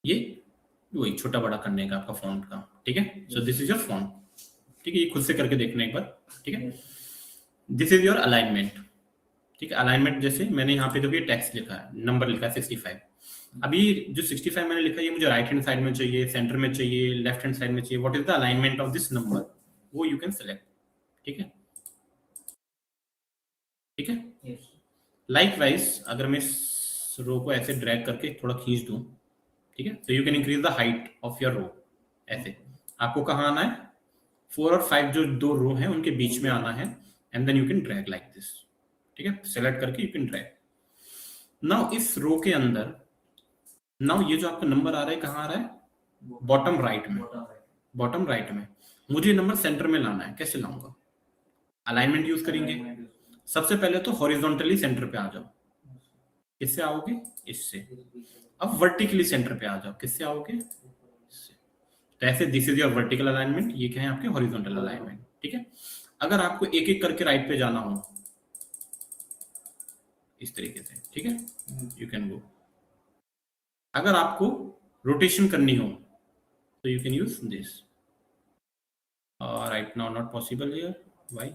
ये वही छोटा बड़ा करने का आपका फॉन्ट का, ठीक है। So this is your font, ठीक है, ये खुद से करके देखना एक बार, ठीक है। दिस इज योर अलाइनमेंट, ठीक है। अलाइनमेंट जैसे मैंने यहाँ पे देखो ये टेक्स्ट लिखा है, नंबर लिखा है 65। अभी जो 65 मैंने लिखा है ये मुझे राइट हैंड साइड में चाहिए, सेंटर में चाहिए, लेफ्ट हैंड साइड में चाहिए, what is the alignment of this number, वो यू कैन सेलेक्ट, ठीक है, ठीक है। लाइकवाइज अगर मैं इस रो को ऐसे ड्रैग करके थोड़ा खींच दूं, ठीक है, तो you can increase the height of your row. ऐसे आपको कहाँ आना है, 4 और 5 जो दो रो हैं उनके बीच में आना है, and then you can drag like this, ठीक है, सेलेक्ट करके यू कैन ड्रैग। नाउ इस रो के अंदर, नाउ ये जो आपका नंबर आ रहा है कहाँ आ रहा है, बॉटम राइट में, बॉटम राइट में। मुझे नंबर सेंटर में लाना है, कैसे लाऊंगा, अलाइनमेंट यूज करेंगे। सबसे पहले तो हॉरिजॉन्टली सेंटर पे आ जाओ, किससे आओगे, इससे। अब वर्टिकली सेंटर पे आ जाओ, किससे आओगे, इससे। तो ऐसे this is your vertical alignment, ये क्या है आपके हॉरिजॉन्टल अलाइनमेंट, ठीक है। अगर आपको एक एक करके राइट पे जाना हो इस तरीके से, ठीक है, यू कैन गो। अगर आपको रोटेशन करनी हो तो you can use this, right now not possible here, why,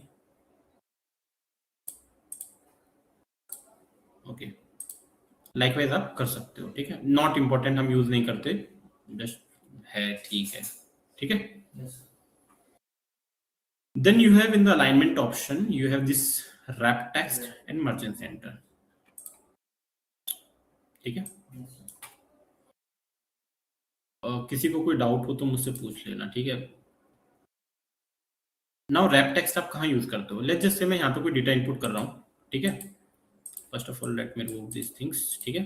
okay. Likewise आप कर सकते हो, ठीक है, नॉट इंपॉर्टेंट, हम यूज नहीं करते, जस्ट है, ठीक है, ठीक है। Then you have in the alignment option, you have this wrap text and margin center, ठीक है। किसी को कोई डाउट हो तो मुझसे पूछ लेना, ठीक है। नाउ रैप टेक्स्ट आप कहाँ यूज करते हो, लेट्स जस्ट से मैं यहाँ पे कोई डेटा इनपुट कर रहा हूँ, ठीक है। First of all let me remove this things, ठीक है।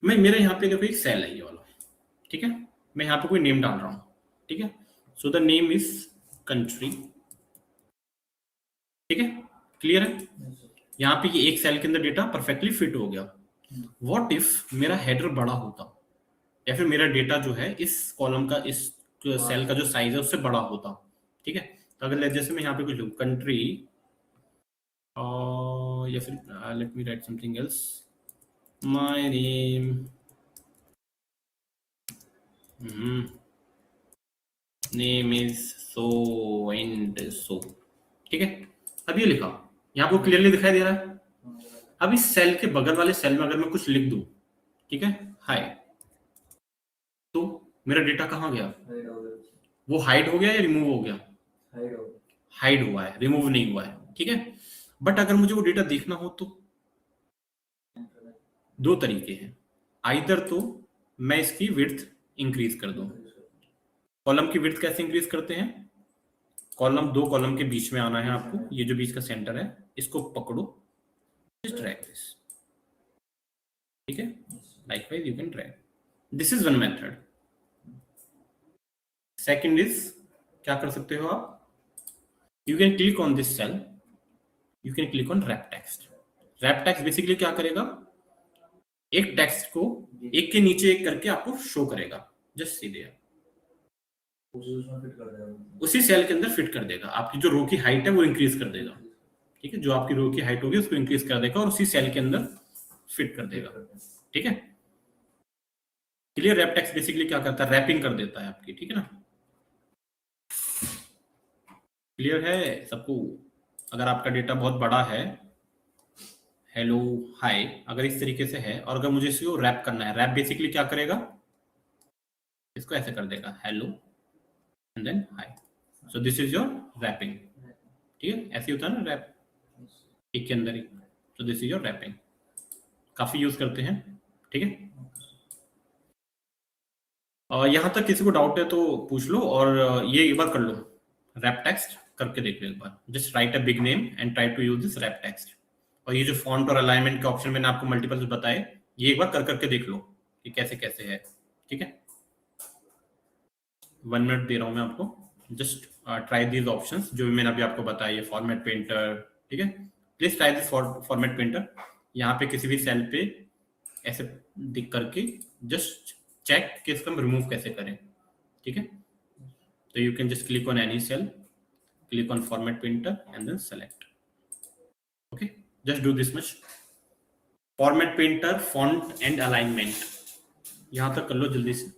मैं मेरे यहाँ पे देखो एक सेल है ये वाला, ठीक है, मैं यहाँ पे कोई नेम डाल रहा हूँ, ठीक है। So the name is country, ठीक है, क्लियर है। यहाँ पे ये एक सेल के अंदर डेटा परफेक्टली फिट हो गया। व्हाट इफ मेरा हेडर बड़ा होता, या फिर मेरा डेटा जो है इस कॉलम का, इस सेल का जो साइज है उससे बड़ा होता, ठीक है। तो अगर जैसे मैं यहाँ पे कुछ लिखूं कंट्री, या फिर let me right something else, my name is so and so, ठीक है। अब ये लिखा, यहाँ पे क्लियरली दिखाई दे रहा है। अब इस सेल के बगल वाले सेल में अगर मैं कुछ लिख दूं, ठीक है, हाय, तो मेरा डेटा कहाँ गया, वो हाइड हो गया या रिमूव हो गया, हाइड हुआ है, रिमूव नहीं हुआ है, ठीक है। बट अगर मुझे वो डेटा देखना हो तो दो तरीके हैं, आइदर तो मैं इसकी विड्थ इंक्रीज कर दूं। कॉलम की विड्थ कैसे इंक्रीज करते हैं, कॉलम, दो कॉलम के बीच में आना है आपको, ये जो बीच का सेंटर है इसको पकड़ो, जस्ट ड्रैग दिस, ठीक है, likewise you can drag, this is one method. Second is, क्या कर सकते हो आप, you can click on this cell, you can click on wrap text. Wrap text basically क्या करेगा, एक टेक्स्ट को एक के नीचे एक करके आपको शो करेगा, जस्ट सी देयर, उसी सेल के अंदर फिट कर देगा। आपकी जो रो की हाइट है वो इंक्रीज कर देगा, ठीक है, जो आपकी रो की हाइट होगी उसको इंक्रीज कर देगा और उसी सेल के अंदर फिट कर देगा, ठीक है। क्लियर। रैप टेक्स्ट बेसिकली क्या करता है, रैपिंग कर देता है आपकी, ठीक है ना। क्लियर है सबको। अगर आपका डेटा बहुत बड़ा है, हेलो हाय अगर इस तरीके से है, और अगर मुझे इसको रैप करना है, रैप बेसिकली क्या करेगा, इसको ऐसे कर देगा, hello and then hi, so this is your wrapping, ठीक है। ऐसे होता है ना रैप, एक के अंदर ही, so this is your wrapping, काफी यूज करते हैं, ठीक है। यहाँ तक किसी को डाउट है तो पूछ लो, और ये एक बार कर लो, रैप टेक्स्ट करके देख लो एक बार। Just write a big name and try to use this wrap text. और ये जो फॉन्ट और अलाइनमेंट के ऑप्शन मैंने आपको मल्टीपल बताए, ये एक बार कर करके देख लो कि कैसे कैसे है, ठीक है। 1 मिनट दे रहा हूं मैं आपको, जस्ट ट्राई दीज ऑप्शंस जो भी मैंने अभी आपको बताया, फॉर्मेट पेंटर, ठीक है। Please try this format painter. यहाँ पे किसी भी सेल पे ऐसे दिख करके जस्ट चेक कि इसको हम रिमूव कैसे करें, ठीक है। तो you can just click on any cell, click on format painter and then select. Okay, just do this much. Format painter, font and alignment, यहां तक कर लो जल्दी से।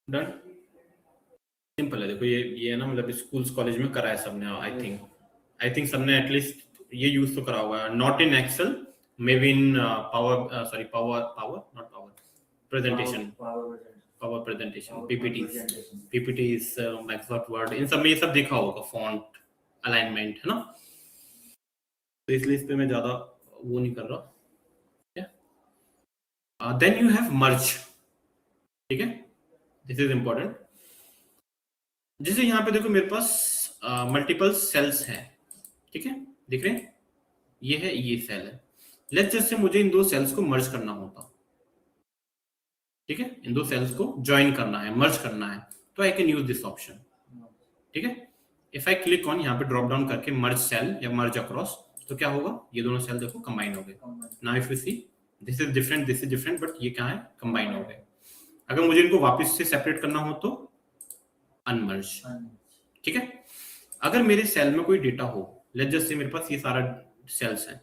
डन, सिंपल है। देखो ये है ना, मतलब स्कूल्स कॉलेज में करा है सबने, आई थिंक सबने एटलीस्ट ये यूज तो करा होगा। Not in Excel, maybe in power, sorry power not power presentation, power presentation, PPTs, Microsoft Word, इन सब में ये सब देखा होगा, फॉन्ट, अलाइनमेंट, है ना। तो इसलिए इस पे मैं ज्यादा वो नहीं कर रहा। देन यू हैव मर्ज, ठीक है, दिस इज इंपॉर्टेंट। जैसे यहाँ पे देखो मेरे पास मल्टीपल सेल्स हैं, ठीक है, दिख रहे हैं, ये है, ये सेल है। लेट्स जस्ट से मुझे इन दो सेल्स को मर्ज करना होता, ठीक है, इन दो सेल्स को ज्वाइन करना है, मर्ज करना है, तो I can use this option, ठीक है। इफ आई क्लिक ऑन यहाँ पे ड्रॉप डाउन करके मर्ज सेल या मर्ज अक्रॉस, तो क्या होगा, ये दोनों सेल देखो कंबाइन हो गए। Now if you see this is different, but ये क्या है, कंबाइन हो गए। अगर मुझे इनको वापस से सेपरेट करना हो तो अनमर्ज, ठीक है। अगर मेरे सेल में कोई डेटा हो, लेट्स जस्ट से मेरे पास ये सारा सेल्स है,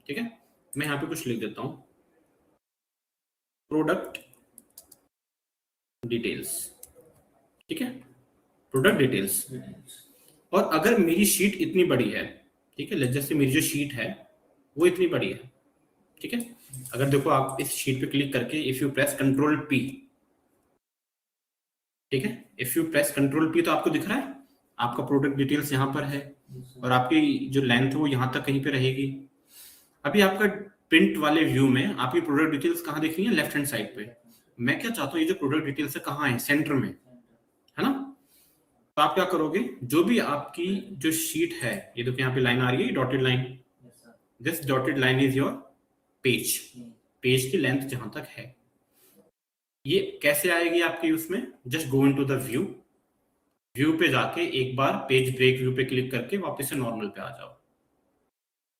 ठीक है, मैं यहाँ पे कुछ लिख देता हूँ, प्रोडक्ट डिटेल्स, ठीक है, प्रोडक्ट डिटेल्स। और अगर मेरी शीट इतनी बड़ी है, ठीक है, लेट्स जस्ट से मेरी जो शीट है वो इतनी बड़ी है, ठीक है। अगर देखो आप इस शीट पे क्लिक करके if you press control P, ठीक है, if you press control P तो आपको दिख रहा है आपका प्रोडक्ट डिटेल्स यहाँ पर है, और आपकी जो लेंथ है वो यहाँ तक कहीं पे रहेगी। अभी आपका प्रिंट वाले व्यू में आपकी प्रोडक्ट डिटेल्स कहाँ दिख रही है, लेफ्ट हैंड साइड पे। मैं क्या चाहता हूँ, ये जो प्रोडक्ट डिटेल्स है कहाँ है, सेंटर में, है ना। तो आप क्या करोगे, जो भी आपकी जो शीट है, ये देखो यहाँ पे लाइन आ रही है, dotted line, this dotted line is your page, page की लेंथ जहां तक है। ये कैसे आएगी आपके उसमें, just go into the view, view पे जाके एक बार पेज ब्रेक व्यू पे क्लिक करके वापस से नॉर्मल पे आ जाओ।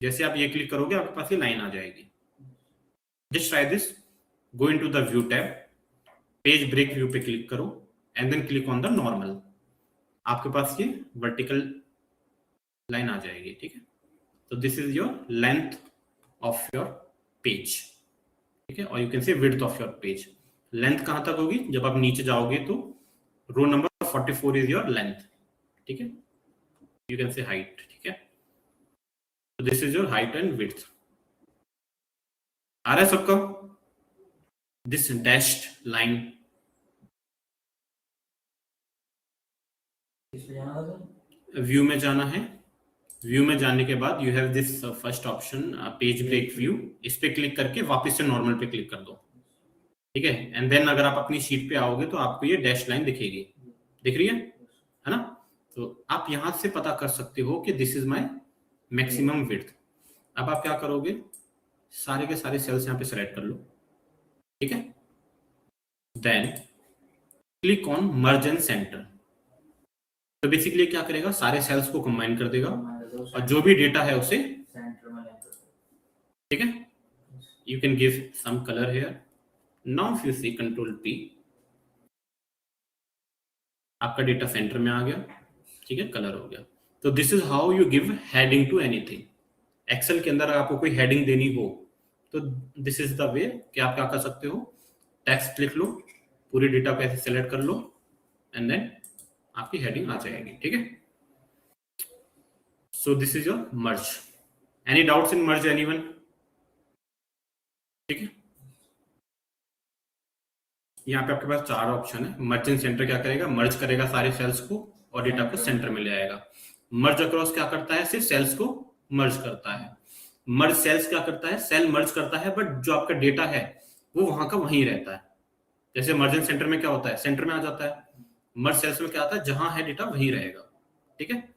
जैसे आप ये क्लिक करोगे आपके पास ये लाइन आ जाएगी। Just try this, go into the view tab, page break view पे क्लिक करो and then click on the normal, आपके पास ये वर्टिकल लाइन आ जाएगी, ठीक है। तो this is your length of your page, ठीक है, और you can say width of your page. Length कहां तक होगी, जब आप नीचे जाओगे तो row number 44 is your length, ठीक है। यू कैन से हाइट, ठीक है। तो this is your height and width. आ रहा है सबका, दिस डैश्ड लाइन, व्यू में जाना है, व्यू में जाने के बाद you have this first option page break view, इस पे क्लिक करके वापस से नॉर्मल पे क्लिक कर दो, ठीक है। एंड देन अगर आप अपनी शीट पे आओगे तो आपको ये डैश लाइन दिखेगी, दिख रही है ना। तो आप यहां से पता कर सकते हो कि this is my maximum width. अब आप क्या करोगे, सारे के सारे सेल्स यहाँ पे सेलेक्ट कर लो, ठीक है। Then click on merge and centre, तो बेसिकली क्या करेगा, सारे सेल्स को कंबाइन कर देगा और जो भी डेटा है उसे, ठीक है, you can give some colour here. Now if you see control P, आपका डेटा सेंटर में आ गया, ठीक है, कलर हो गया. तो this is how you give heading to anything. Excel के अंदर आपको कोई हेडिंग देनी हो तो दिस इज द वे कि आप क्या कर सकते हो, टेक्स्ट लिख लो, पूरे डेटा को ऐसे सेलेक्ट कर लो एंड देन आपकी हेडिंग आ जाएगी. ठीक है, so this is your merge. Any doubts in merge anyone? ठीक है, यहाँ पे आपके पास 4 ऑप्शन है. मर्जिंग सेंटर क्या करेगा, मर्ज करेगा सारे सेल्स को और डेटा को सेंटर में ले आएगा. मर्ज अक्रॉस क्या करता है, सिर्फ सेल्स को मर्ज करता है. मर्ज सेल्स क्या करता है, सेल मर्ज करता है बट जो आपका डेटा है वो वहां का वहीं रहता है. जैसे मर्जिंग सेंटर में क्या होता है, सेंटर में आ जाता है. मर्ज सेल्स में क्या आता है, जहां है डेटा वहीं रहेगा. ठीक है,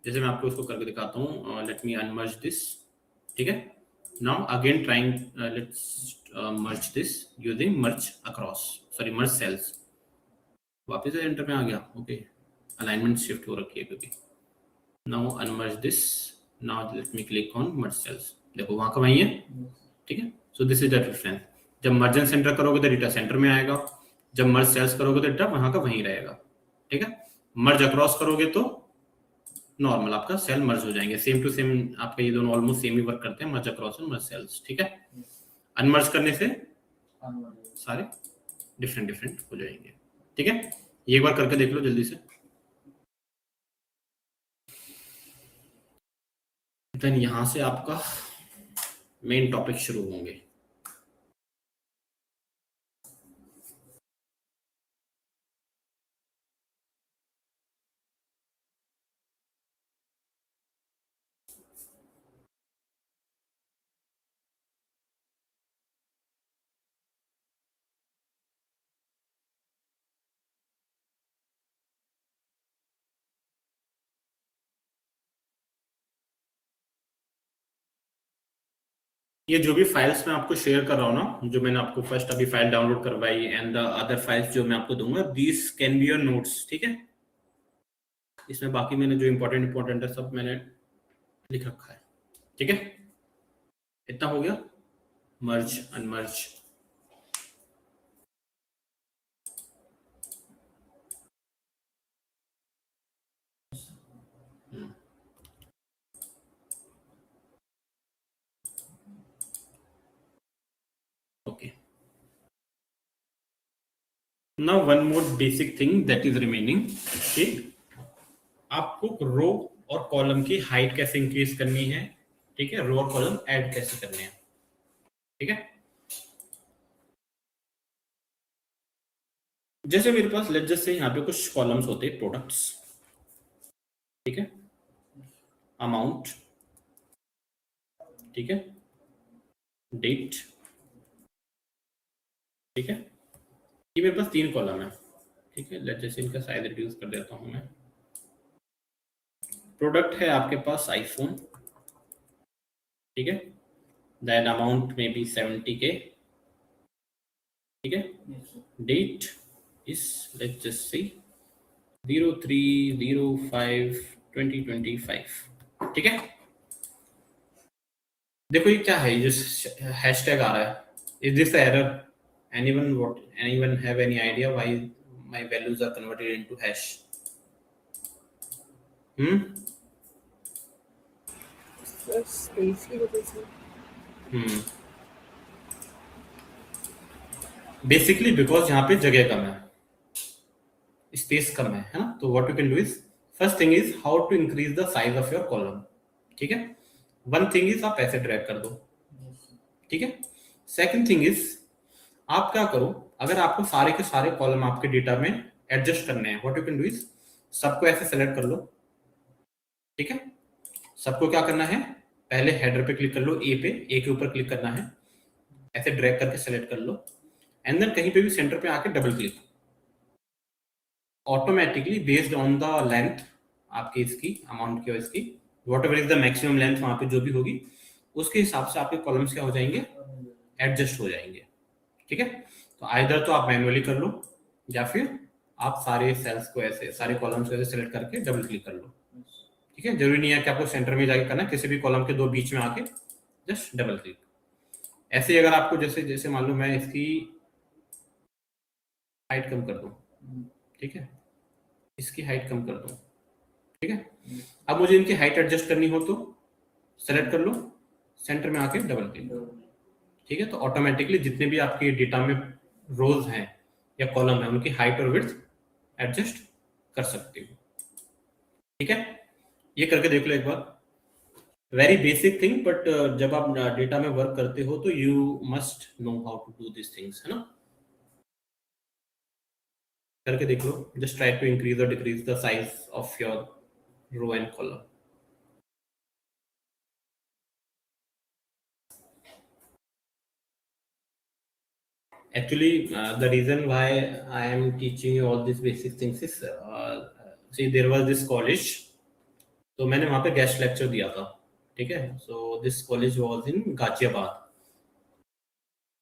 जैसे मैं आपको इसको करके दिखाता हूँ. Let me unmerge this. ठीक है, now again trying, let's merge this using merge across, sorry merge cells. वापस से एंटर में आ गया. ओके, अलाइनमेंट शिफ्ट हो रखी है क्योंकि. Now unmerge this. Now let me click on merge cells. देखो वहां का वहीं है. ठीक है, so this is the difference. जब मर्जन सेंटर करोगे तो डेटा सेंटर में आएगा, जब मर्ज सेल्स करोगे तो डेटा वहां का वहीं रहेगा. ठीक है, मर्ज अक्रॉस करोगे तो नॉर्मल आपका सेल मर्ज हो जाएंगे. सेम टू सेम आपका ये दोनों ऑलमोस्ट सेम ही वर्क करते हैं, मर्ज अक्रॉस और मर्ज सेल्स. ठीक है, अनमर्ज करने से सारे डिफरेंट डिफरेंट हो जाएंगे. ठीक है, ये एक बार करके देख लो जल्दी से. देन यहां से आपका मेन टॉपिक शुरू होंगे. ये जो भी फाइल्स मैं आपको शेयर कर रहा हूँ ना, जो मैंने आपको फर्स्ट अभी फाइल डाउनलोड करवाई एंड द अदर फाइल्स जो मैं आपको दूंगा, these can be your notes. ठीक है, इसमें बाकी मैंने जो इंपॉर्टेंट है सब मैंने लिख रखा है. ठीक है, इतना हो गया. मर्ज unmerge. Okay. Now one more basic thing that is remaining. Okay, आपको रो और कॉलम की हाइट कैसे इंक्रीज करनी है. ठीक है, रो और कॉलम ऐड कैसे करने हैं. ठीक है, जैसे मेरे पास लेट जस्ट से यहाँ पे कुछ कॉलम्स होते हैं, प्रोडक्ट्स. ठीक है, अमाउंट. ठीक है, डेट. ठीक है, ये मेरे पास 3 कॉलम है. ठीक है, लेट जैसे इनका साइज रिड्यूस कर देता हूं मैं. प्रोडक्ट है आपके पास आईफोन. ठीक है, देन अमाउंट में भी 70K. ठीक है, date is let's just see 03/05/2025. ठीक है, देखो ये क्या है, ये जो हैशटैग आ रहा है, is this error? anyone have any idea why my values are converted into hash? Space की वजह से. बेसिकली बिकॉज यहाँ पे जगह कम है, स्पेस कम है ना. तो what you can do is, first thing is how to increase the size of your column. ठीक है, वन थिंग इज आप ऐसे ड्रैग कर दो. ठीक है, सेकंड थिंग इज आप क्या करो, अगर आपको सारे के सारे कॉलम आपके डेटा में एडजस्ट करने हैं, what you can do is सबको ऐसे सेलेक्ट कर लो. ठीक है, सबको क्या करना है, पहले हेडर पे क्लिक कर लो, ए के ऊपर क्लिक करना है, ऐसे ड्रैग करके सेलेक्ट कर लो एंड देन कहीं पे भी सेंटर पे आके double click. Automatically based on the length आपकी इसकी अमाउंट की और इसकी what ever is the maximum length वहां पे जो भी होगी उसके हिसाब से आपके कॉलम्स क्या हो जाएंगे, एडजस्ट हो जाएंगे. ठीक है, तो आइदर तो आप मैन्युअली कर लो या फिर आप सारे सेल्स को ऐसे, सारे कॉलम्स को ऐसे सेलेक्ट करके डबल क्लिक कर लो, ठीक है। जरूरी नहीं है कि आपको सेंटर में जाके करना है, किसी भी कॉलम के दो बीच में आके जस्ट डबल क्लिक। ऐसे ही अगर आपको जैसे जैसे मान लो मैं इसकी हाइट कम कर दूं, ठीक है, इसकी हाइट कम कर दूं, ठीक है। अब मुझे इनकी हाइट एडजस्ट करनी हो तो सेलेक्ट कर लो, सेंटर में आके डबल क्लिक, ठीक है। तो ऑटोमेटिकली जितने भी आपके डेटा में रोज हैं या कॉलम है उनकी हाइट और विड्थ एडजस्ट कर सकते हो, ठीक है। ये करके देख लो एक बार, वेरी बेसिक थिंग, बट जब आप डेटा में वर्क करते हो तो you must know how to do this things, है ना। करके देख लो, जस्ट ट्राई टू इंक्रीज और decrease the size of your row and column. Actually, the reason why I am teaching you all these basic things is, see, there was this college, तो मैंने वहाँ पे गेस्ट लेक्चर दिया था, ठीक है। So this college was in Ghaziabad.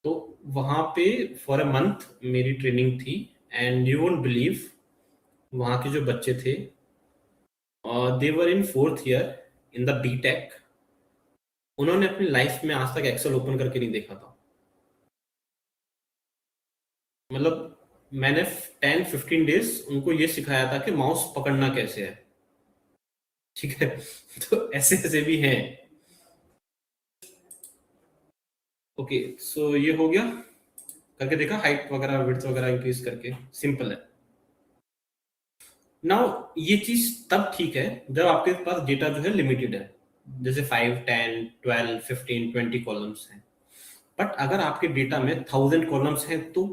तो वहाँ पे फॉर अ मंथ मेरी ट्रेनिंग थी, एंड यू वोंट बिलीव वहाँ के जो बच्चे थे, they were in 4th year in the BTech, उन्होंने अपनी लाइफ में आज तक एक्सेल ओपन करके नहीं देखा था। मतलब मैंने 10-15 डेज उनको ये सिखाया था कि माउस पकड़ना कैसे है, ठीक है। तो ऐसे ऐसे भी हैं। ओके, सो ये हो गया, करके देखा, हाइट वगैरह विड्थ वगैरह इंक्रीज करके, सिंपल है। नाउ ये चीज तब ठीक है जब आपके पास डेटा जो है लिमिटेड है, जैसे 5, 10, 12, 15, 20 कॉलम्स हैं। बट अगर आपके डेटा में 1000 कॉलम्स हैं, तो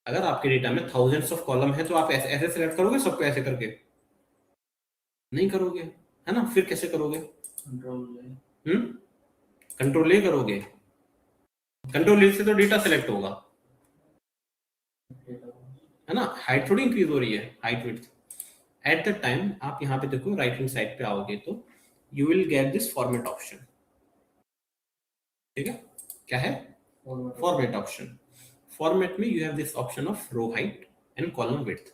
अगर आपके डेटा में थाउजेंड्स ऑफ कॉलम है तो आप ऐसे ऐसे सिलेक्ट करोगे सबको ऐसे करके? नहीं करोगे, है ना। फिर कैसे करोगे? कंट्रोल ए करोगे। कंट्रोल ए से तो डेटा सिलेक्ट होगा, है ना। हाइट थोड़ी इंक्रीज हो रही है, height width. At the time आप यहाँ पे देखो, राइट हैंड साइड पे आओगे तो you will get this format option, ठीक है। क्या है? Format option. फॉर्मेट में you have this option of row height and column width.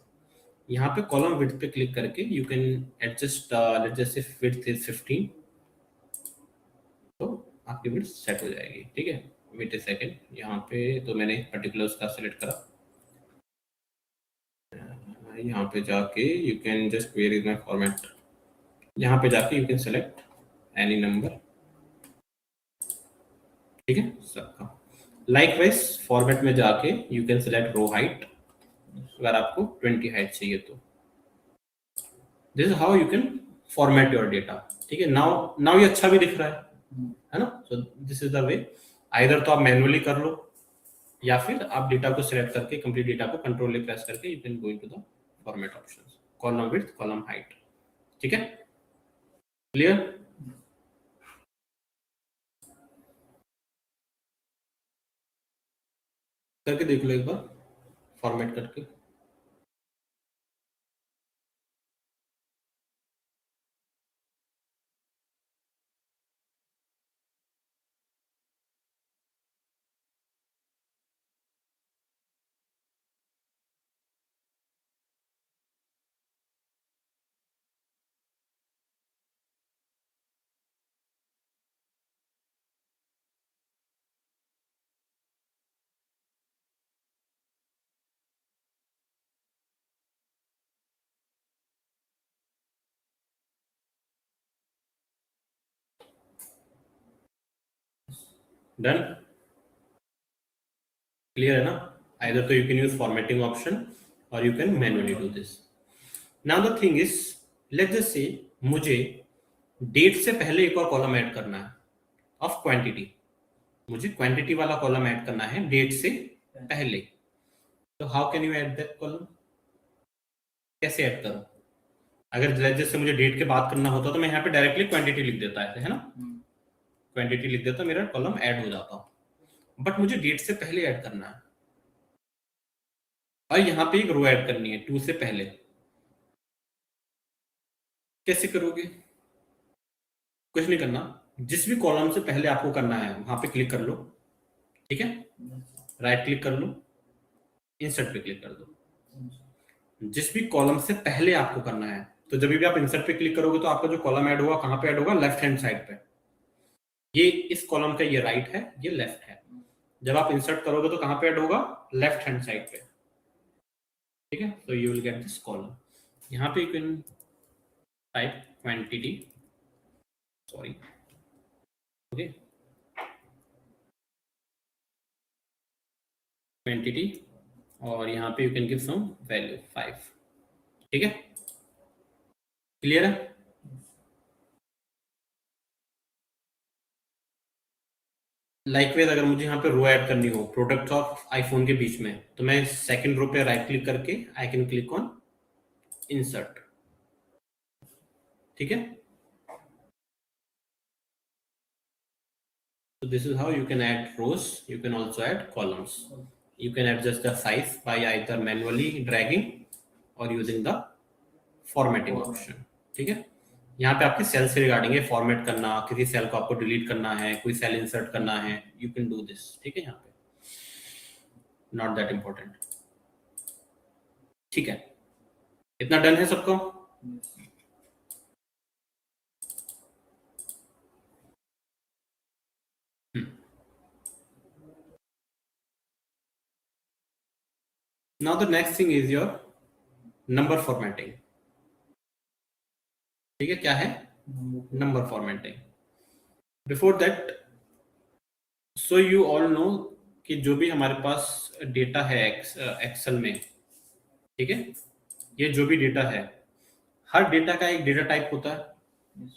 यहाँ पे कॉलम विड्थ पे क्लिक करके you can adjust, let's just say width is 15, तो आपकी विड्थ सेट हो जाएगी, ठीक है। वेट अ सेकंड, यहाँ पे तो मैंने पर्टिकुलर उसका सेलेक्ट करा, यहाँ पे जाके you can just, where is my format, यहाँ पे जाके you can select any number, ठीक है, सबका। लाइकवाइज फॉर्मेट में जाके you can select row height, अगर आपको 20 हाइट चाहिए तो। This is how you can format your data, ठीक है। नाउ ये अच्छा भी दिख रहा है ना। सो this is the way. Either तो आप मैन्युअली कर लो, या फिर आप डेटा को सिलेक्ट करके, कंप्लीट डेटा को कंट्रोल प्रेस करके you can go into the format options, column width, column height, ठीक है। क्लियर? करके देख लो एक बार, फॉर्मेट करके। डन? क्लियर है ना? आइदर तो you can use formatting option और you can manually do this. Now the thing is, let's just say मुझे डेट से पहले एक और कॉलम ऐड करना है ऑफ क्वांटिटी। मुझे क्वांटिटी वाला कॉलम ऐड करना है डेट से पहले। तो how can you add that column? कैसे ऐड करूं? अगर जैसे मुझे डेट के बाद करना होता तो मैं यहाँ पे डायरेक्टली क्वांटिटी लिख देता है ना। क्वांटिटी लिख देता, मेरा कॉलम ऐड हो जाता। बट मुझे डेट से पहले ऐड करना है, और यहाँ पे एक रो ऐड करनी है 2 से पहले। कैसे करोगे? कुछ नहीं करना, जिस भी कॉलम से पहले आपको करना है वहां पे क्लिक कर लो, ठीक है। राइट क्लिक कर लो, इंसर्ट पे क्लिक कर दो। जिस भी कॉलम से पहले आपको करना है, तो जब भी आप इंसर्ट पे क्लिक करोगे तो आपका जो कॉलम ऐड होगा कहां पे ऐड होगा? लेफ्ट हैंड साइड पे। ये इस कॉलम का ये राइट है, ये लेफ्ट है। जब आप इंसर्ट करोगे तो कहां पे ऐड होगा? लेफ्ट हैंड साइड पे। ठीक है, so you will get this column. यहाँ पे you can type quantity, sorry, okay, quantity, और यहाँ पे you can give some value 5. ठीक है, क्लियर है? लाइकवाइज अगर मुझे यहाँ पे रो ऐड करनी हो प्रोडक्ट्स ऑफ आईफोन के बीच में, तो मैं सेकंड रो पे राइट क्लिक करके I can click on insert. ठीक है, so this is how you can add rows. You can also add columns. You can adjust the size by either manually dragging or using the formatting option. ठीक है, यहाँ पे आपके cell से regarding है, format करना, किसी सेल को आपको डिलीट करना है, कोई सेल इंसर्ट करना है, यू कैन डू दिस। ठीक है, यहाँ पे नॉट दैट इम्पोर्टेंट। ठीक है, इतना डन है सबको? Now the next thing is your number formatting. ठीक है, क्या है? Number formatting. Before that, so you all know कि जो भी हमारे पास डेटा है एक्सेल में, ठीक है, ये जो भी डेटा है, हर डेटा का एक डेटा टाइप होता है।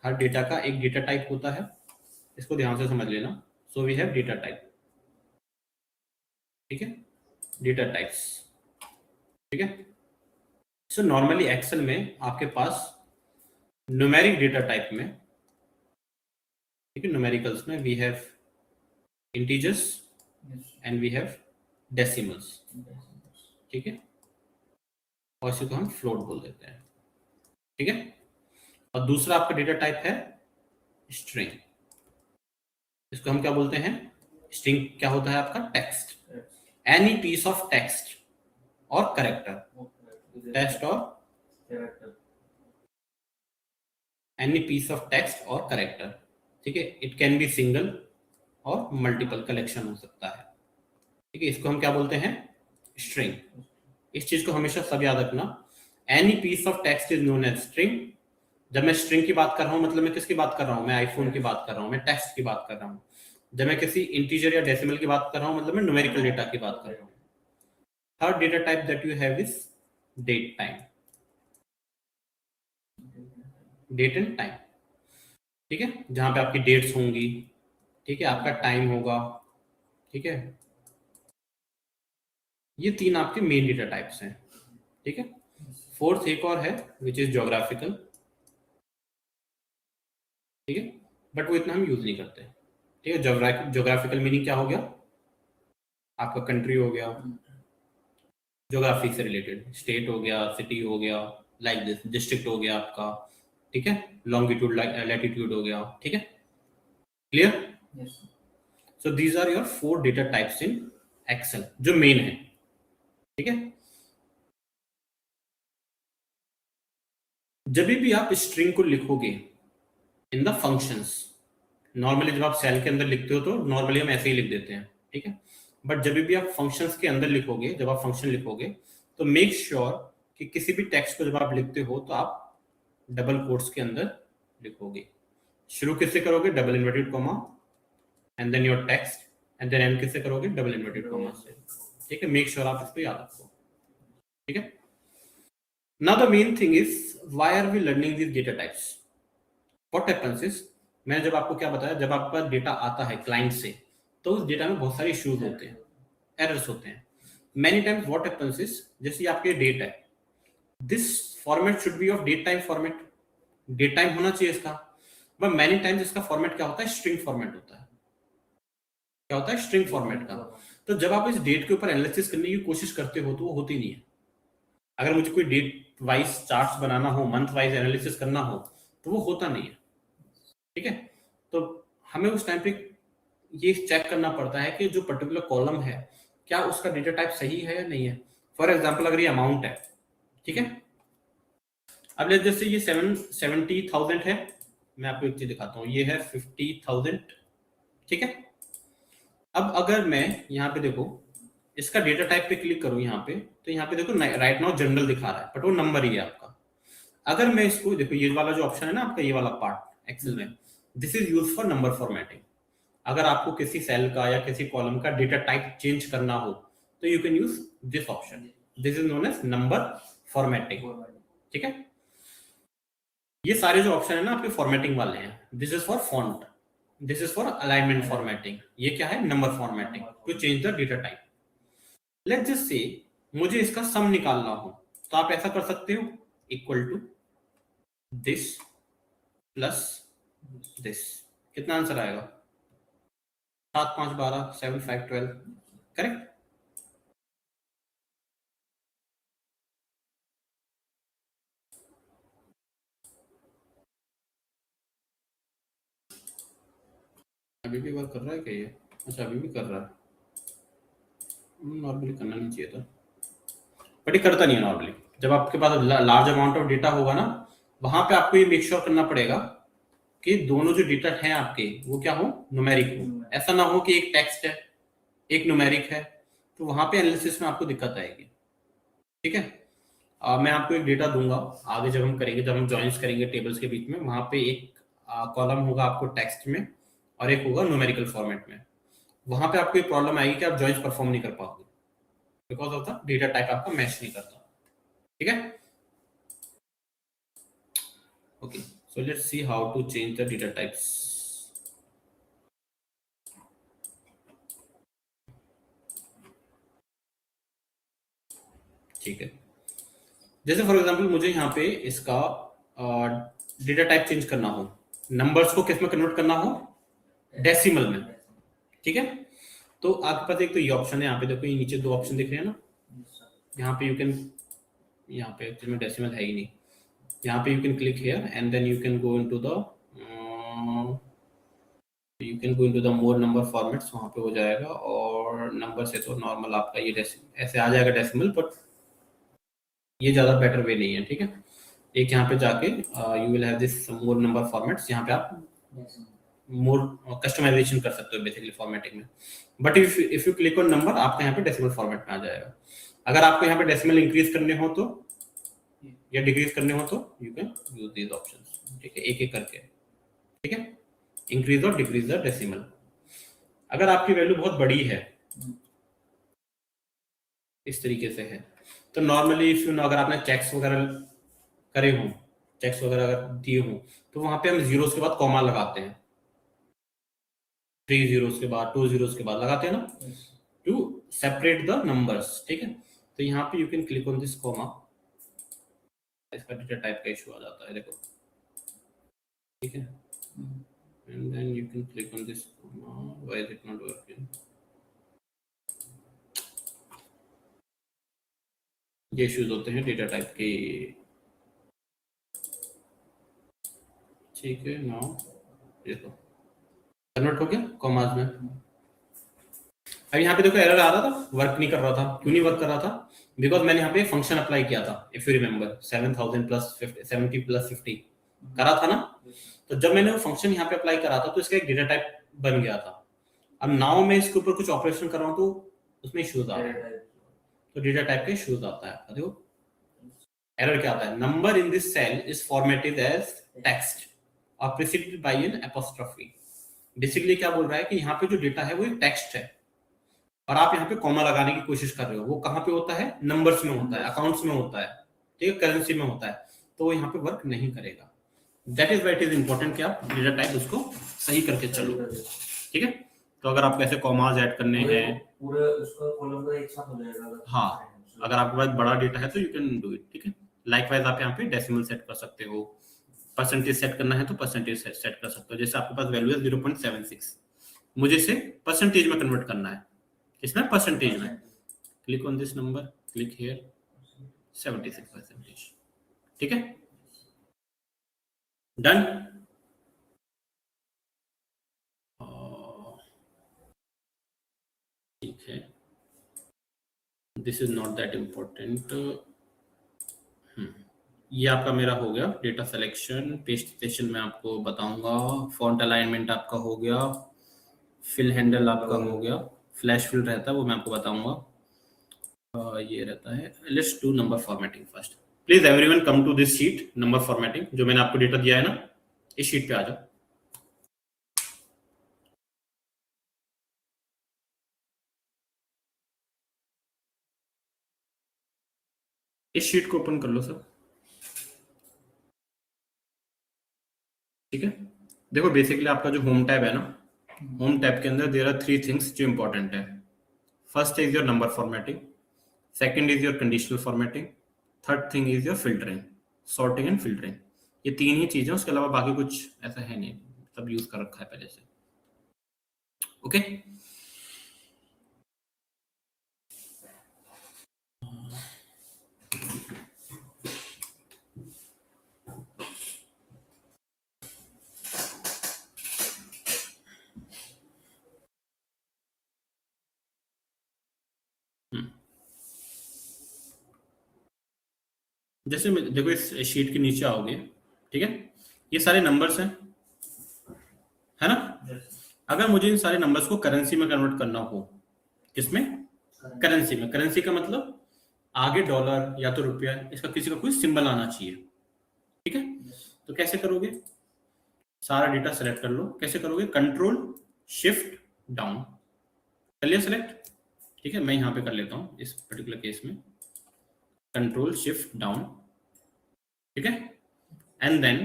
हर डेटा का एक डेटा टाइप होता है, इसको ध्यान से समझ लेना। So we have data type. ठीक है, डेटा टाइप्स। ठीक है, सो नॉर्मली एक्सेल में आपके पास न्यूमेरिक डेटा टाइप में, ठीक है, न्यूमेरिकल्स में we have integers and we have decimals. ठीक है, और इसी को हम फ्लोट बोल देते हैं। ठीक है, और दूसरा आपका डेटा टाइप है स्ट्रिंग। इसको हम क्या बोलते हैं? स्ट्रिंग क्या होता है आपका? Text, any piece of text और कैरेक्टर। टेक्स्ट और एनी पीस ऑफ टेक्स्ट और कैरेक्टर। ठीक है, इट कैन बी सिंगल और मल्टीपल कलेक्शन हो सकता है। ठीक है, इसको हम क्या बोलते हैं? स्ट्रिंग। इस चीज को हमेशा सब याद रखना, any piece of text is known as string. जब मैं स्ट्रिंग की बात कर रहा हूं, मतलब मैं किसकी बात कर रहा हूं? मैं आईफोन की बात कर रहा हूं, मैं टेक्स्ट की बात कर रहा हूं। जब मैं किसी इंटीजर या डेसिमल की बात कर रहा हूं, मतलब मैं न्यूमेरिकल डेटा की बात कर रहा हूं। Third data type that you have is date time. Date and time. ठीक है, जहां पे आपकी डेट्स होंगी, ठीक है, आपका टाइम होगा। ठीक है, ये तीन आपके मेन डेटा टाइप्स हैं। ठीक है, फोर्थ एक और है विच इज ज्योग्राफिकल। ठीक है, बट वो इतना हम यूज नहीं करते। ठीक है, ज्योग्राफिकल मीनिंग क्या हो गया? आपका कंट्री हो गया, ज्योग्राफी से रिलेटेड, स्टेट हो गया, सिटी हो गया, लाइक दिस, डिस्ट्रिक्ट हो गया आपका। ठीक है, लॉन्गिट्यूड लैटिट्यूड हो गया। ठीक है, clear? So these are your 4 data types in Excel जो मेन है। ठीक है, जब भी आप स्ट्रिंग को लिखोगे इन द फंक्शंस, नॉर्मली जब आप सेल के अंदर लिखते हो तो नॉर्मली हम ऐसे ही लिख देते हैं। ठीक है, बट जब भी आप फंक्शंस के अंदर लिखोगे, जब आप फंक्शन लिखोगे, तो मेक श्योर कि किसी भी टेक्स्ट को जब आप लिखते हो तो आप डबल कोट्स के अंदर लिखोगे। शुरू किससे करोगे? Double inverted comma and then your text, and then and किससे करोगे? डबल इन्वर्टेड कॉमा से। ठीक है, मेक श्योर आप इसको याद रखो। ठीक है, now the main thing is why are we learning this data types? What happens is, मैंने जब आपको क्या बताया, जब आपका डेटा आता है क्लाइंट से, तो उस डेटा में बहुत सारे इश्यूज होते हैं, एरर्स होते हैं। Many times what happens is, जैसे आपके डेट है, this format should be of date time format, date time होना चाहिए इसका, बट मेनी टाइम्स इसका फॉर्मेट क्या होता है? स्ट्रिंग फॉर्मेट होता है। क्या होता है? स्ट्रिंग फॉर्मेट का। तो जब आप इस डेट के ऊपर एनालिसिस करने की कोशिश करते हो तो वो होती नहीं है। अगर मुझे कोई डेट वाइज चार्ट्स बनाना हो, मंथ वाइज एनालिसिस करना हो, तो वो होता नहीं है। ठीक है, तो हमें उस टाइम पे ये चेक करना पड़ता है कि जो पर्टिकुलर कॉलम है क्या उसका डेटा टाइप सही है या नहीं है। फॉर एग्जाम्पल अगर ये अमाउंट है, ठीक है, अब लेट्स जैसे ये 70,000 है, मैं आपको एक चीज दिखाता हूँ, ये है 50,000, ठीक है। अब अगर मैं यहाँ पे देखो इसका डेटा टाइप पे क्लिक करूँ यहाँ पे, तो यहाँ पे देखो राइट नाउ जनरल दिखा रहा है, बट वो नंबर ही है आपका। अगर मैं इसको देखो, ये वाला जो ऑप्शन है ना आपका, ये वाला पार्ट एक्सेल में, this is use for number formatting. अगर आपको किसी सेल का या किसी कॉलम का डेटा टाइप चेंज करना हो तो you can use this option, this is known as number formatting, ठीक है। ये सारे जो ऑप्शन है ना आपके फॉर्मेटिंग वाले हैं, this is for font, this is for alignment formatting, ये क्या है, number formatting to change the data type. Let's just say मुझे इसका सम निकालना हो तो आप ऐसा कर सकते हो, equal to this plus this, कितना आंसर आएगा, 7 5 12 7 5 12, करेक्ट। अभी भी वर्क कर रहा है क्या ये, अच्छा अभी भी कर रहा है, नॉर्मली करना नहीं चाहिए था, बट ये करता नहीं है नॉर्मली। जब आपके पास लार्ज अमाउंट ऑफ डेटा होगा ना, वहां पे आपको ये मेक श्योर करना पड़ेगा कि दोनों जो डेटा हैं आपके वो क्या हो, न्यूमेरिक हो। ऐसा ना हो कि एक टेक्स्ट है एक न्यूमेरिक है, तो वहां पे एनालिसिस में आपको दिक्कत आएगी, ठीक है। मैं आपको एक डेटा दूंगा आगे जब हम करेंगे, जब हम जॉइंस करेंगे टेबल्स के बीच में, वहां पे एक कॉलम होगा आपको टेक्स्ट में और एक होगा न्यूमेरिकल फॉर्मेट में। वहां पे आपको एक प्रॉब्लम आएगी कि आप जॉइंस परफॉर्म नहीं कर पाओगे, because of the data type आपका मैच नहीं करता, ठीक है। Okay, so let's see how to change the data types. ठीक है, जैसे फॉर एग्जांपल मुझे यहाँ पे इसका डेटा टाइप चेंज करना हो, नंबर्स को किस में कन्वर्ट करना हो, डेसिमल में, ठीक है। तो आपके पास एक तो ये ऑप्शन है, यहाँ पे देखो ये नीचे दो ऑप्शन दिख रहे हैं ना, यहाँ पे यू कैन, यहाँ पे एक्चुअली में डेसिमल है ही नहीं, यहाँ पे you can click here and then you can go into the more number formats, वहाँ पे हो जाएगा। और नंबर से तो नॉर्मल आपका ये ऐसे आ जाएगा डेसिमल, बट ये ज्यादा बेटर वे नहीं है, ठीक है। एक यहाँ पे जाके you will have this more number formats, यहाँ पे आप मोर कस्टमाइजेशन कर सकते हो बेसिकली फॉर्मेटिंग में। But if you click on number, आपका यहाँ पे डेसिमल फॉर्मेट में आ जाएगा। अगर आपको यहाँ पे डेसिमल इंक्रीज करने हो तो या डिक्रीज करने हो तो you can use these options, ठीक है, एक एक करके, ठीक है। इंक्रीज और डिक्रीज द डेसिमल। अगर आपकी वैल्यू बहुत बड़ी है, इस तरीके से है, तो नॉर्मली इफ यू नो, अगर आपने चेक्स वगैरह करे हो, चेक्स वगैरह अगर दिए हो, तो वहां पे हम जीरोस के बाद कॉमा लगाते हैं, 3 जीरोस के बाद 2 जीरोस के बाद लगाते हैं ना, टू सेपरेट द नंबर्स, ठीक है। तो यहाँ पे you can click on this comma, इसका डेटा टाइप का इशू आ जाता है, देखो, ठीक है। And then you can click on this comma, why is it not working, ये इश्यूज होते हैं डेटा टाइप के, ठीक है। नाउ देखो कन्वर्ट हो गया कॉमास में। अब यहाँ पे देखो एरर आ रहा था, वर्क नहीं कर रहा था, क्यों नहीं वर्क कर रहा था, बिकॉज मैंने यहाँ पे फंक्शन अप्लाई किया था, if you remember 7,000 plus 70 plus 50 करा था ना। तो जब मैंने वो फंक्शन यहाँ पे अप्लाई करा था तो इसका एक डेटा टाइप बन गया था। अब नाउ मैं इसके ऊपर कुछ ऑपरेशन कर रहा हूँ तो उसमें इश्यूज आ रहे हैं, तो डेटा टाइप के इश्यूज आता है। देखो एरर क्या आता है, number in this cell is formatted as text और preceded by an apostrophe. Basically क्या बोल रहा है कि यहाँ पे जो डेटा है वो एक टेक्स्ट है और आप यहाँ पे कॉमा लगाने की कोशिश कर रहे हो, वो कहाँ पे होता है, नंबर्स में होता है, अकाउंट्स में होता है, ठीक है, करेंसी में होता है, तो वो यहाँ पे वर्क नहीं करेगा। That is white is important कि आप डेटा टाइप उसको सही करके चलो, ठीक है। तो अगर आपको ऐसे कॉमास ऐड करने हैं, पूरे उसका कॉलम का एक साथ हो जाएगा। हाँ, अगर आपके पास बड़ा डेटा है तो यू कैन डू इट, ठीक है। लाइकवाइज आप यहाँ पे डेसिमल सेट कर सकते हो, परसेंटेज सेट करना है तो परसेंटेज सेट कर सकते हो। जैसे आपके पास वैल्यू है 0.76, मुझे इसे परसेंटेज में कन्वर्ट करना है, इसमें परसेंटेज में, click on this number, click here 76%, ठीक है, डन। ठीक है, this is not that important. ये आपका मेरा हो गया डेटा सिलेक्शन। पेस्ट स्टेशन में आपको बताऊंगा। फॉन्ट अलाइनमेंट आपका हो गया। फिल हैंडल आपका हो गया। फ्लैश फिल रहता है वो मैं आपको बताऊंगा। ये रहता है। Let's do number formatting first. Please everyone come to this sheet. Number formatting जो मैंने आपको डेटा दिया है ना, इस शीट पे आ जाओ। इस शीट को ओपन कर लो सर। ठीक है, देखो बेसिकली आपका जो होम टैब है ना, होम टैब के अंदर देयर आर 3 थिंग्स जो इंपॉर्टेंट है। First is your number formatting, second is your conditional formatting, third thing is your filtering, sorting and filtering. ये 3 ही चीजें, उसके अलावा बाकी कुछ ऐसा है नहीं, सब यूज कर रखा है पहले से। ओके जैसे देखो इस शीट के नीचे आओगे, ठीक है, ये सारे नंबर्स हैं, है ना। अगर मुझे इन सारे नंबर्स को करेंसी में कन्वर्ट करना हो, किसमें? करेंसी में। करेंसी का मतलब आगे डॉलर या तो रुपया, इसका किसी का कोई सिंबल आना चाहिए। ठीक है, तो कैसे करोगे? सारा डेटा सेलेक्ट कर लो। कैसे करोगे? कंट्रोल शिफ्ट डाउन कर लिया सेलेक्ट। ठीक है, मैं यहां पे कर लेता हूं इस पर्टिकुलर केस में, कंट्रोल शिफ्ट डाउन। ठीक है, and then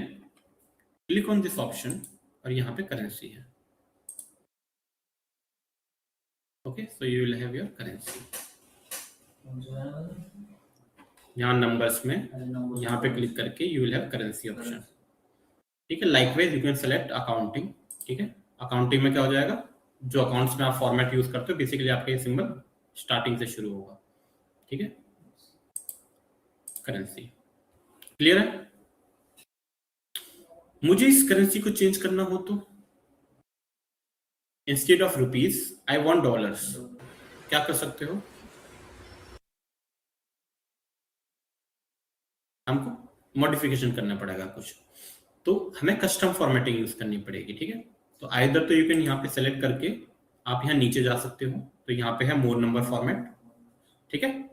click on this option और यहाँ पे करेंसी है। Okay, so you will have your currency. यहाँ नंबर्स में यहाँ पे क्लिक करके you will have currency option. ठीक है, likewise you can select accounting. ठीक है, अकाउंटिंग में क्या हो जाएगा, जो अकाउंट्स में आप फॉर्मेट यूज करते हो, बेसिकली आपका ये सिंबल स्टार्टिंग से शुरू होगा। ठीक है, करेंसी क्लियर है। मुझे इस करेंसी को चेंज करना हो तो instead of rupees I want dollars, क्या कर सकते हो? हमको मॉडिफिकेशन करना पड़ेगा कुछ, तो हमें कस्टम फॉर्मेटिंग यूज करनी पड़ेगी। ठीक है, तो आइदर तो यू कैन यहाँ पे सेलेक्ट करके आप यहाँ नीचे जा सकते हो, तो यहाँ पे है मोर नंबर फॉर्मेट। ठीक है,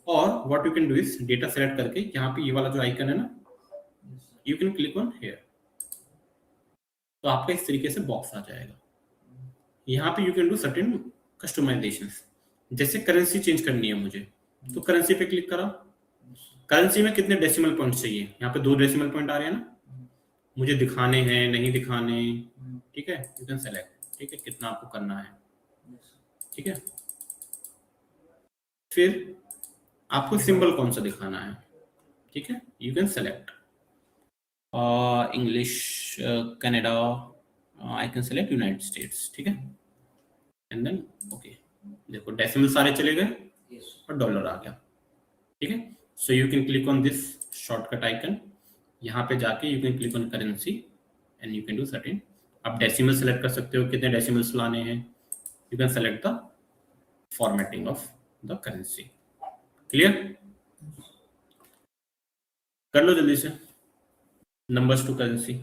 और what you can do is data select करके यहाँ पे ये वाला जो आइकन है ना, you can click on here, तो आपका इस तरीके से बॉक्स आ जाएगा। यहाँ पे you can do certain customization. जैसे करेंसी चेंज करनी है मुझे, तो करेंसी पे क्लिक करा। करेंसी में कितने डेसिमल पॉइंट चाहिए? यहाँ पे 2 डेसिमल पॉइंट आ रहे हैं ना, मुझे दिखाने हैं नहीं दिखाने। ठीक है, यू कैन सेलेक्ट। ठीक है, कितना आपको करना है। ठीक है, फिर आपको सिंबल कौन सा दिखाना है? ठीक है, you can select English, Canada, I can select United states. ठीक है, एंड देन ओके, देखो डेसिमल सारे चले गए और डॉलर आ गया। ठीक है, सो you can click on this shortcut icon, यहाँ पे जाके you can click on currency and you can do certain. आप डेसिमल सेलेक्ट कर सकते हो, कितने डेसिमल्स लाने हैं। You can select the formatting of the currency. Clear? कर लो जल्दी से नंबर्स टू करेंसी।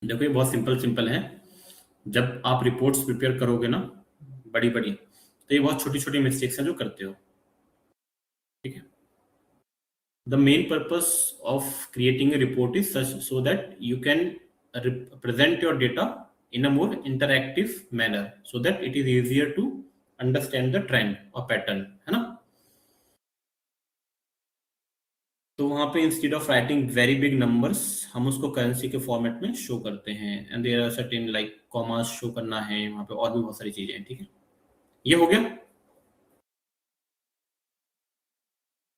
देखो ये बहुत सिंपल है। जब आप रिपोर्ट्स प्रिपेयर करोगे ना बड़ी बड़ी, तो ये बहुत छोटी छोटी मिस्टेक्स हैं जो करते हो। ठीक है, the main purpose of creating a report is such so that you can present your data in a more interactive manner so that it is easier to understand the trend or pattern, है ना। तो वहां पे instead of writing very big numbers, हम उसको currency के format में show करते हैं, and there are certain like commas show करना है वहां पे, और भी बहुत सारी चीजें हैं। ठीक है, ये हो गया।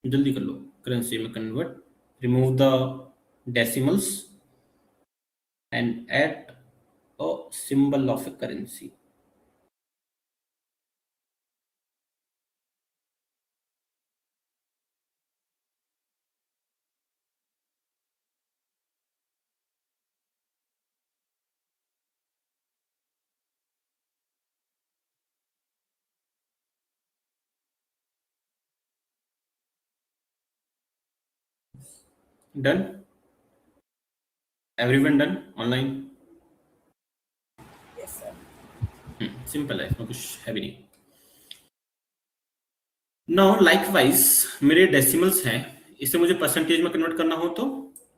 जल्दी कर लो, करेंसी में convert, remove the decimals and add a symbol of a currency. Done, everyone done online? Yes sir. Simple है, इसमें कुछ है भी नहीं। नाउ लाइकवाइज मेरे डेसिमल्स हैं, इसे मुझे परसेंटेज में कन्वर्ट करना हो तो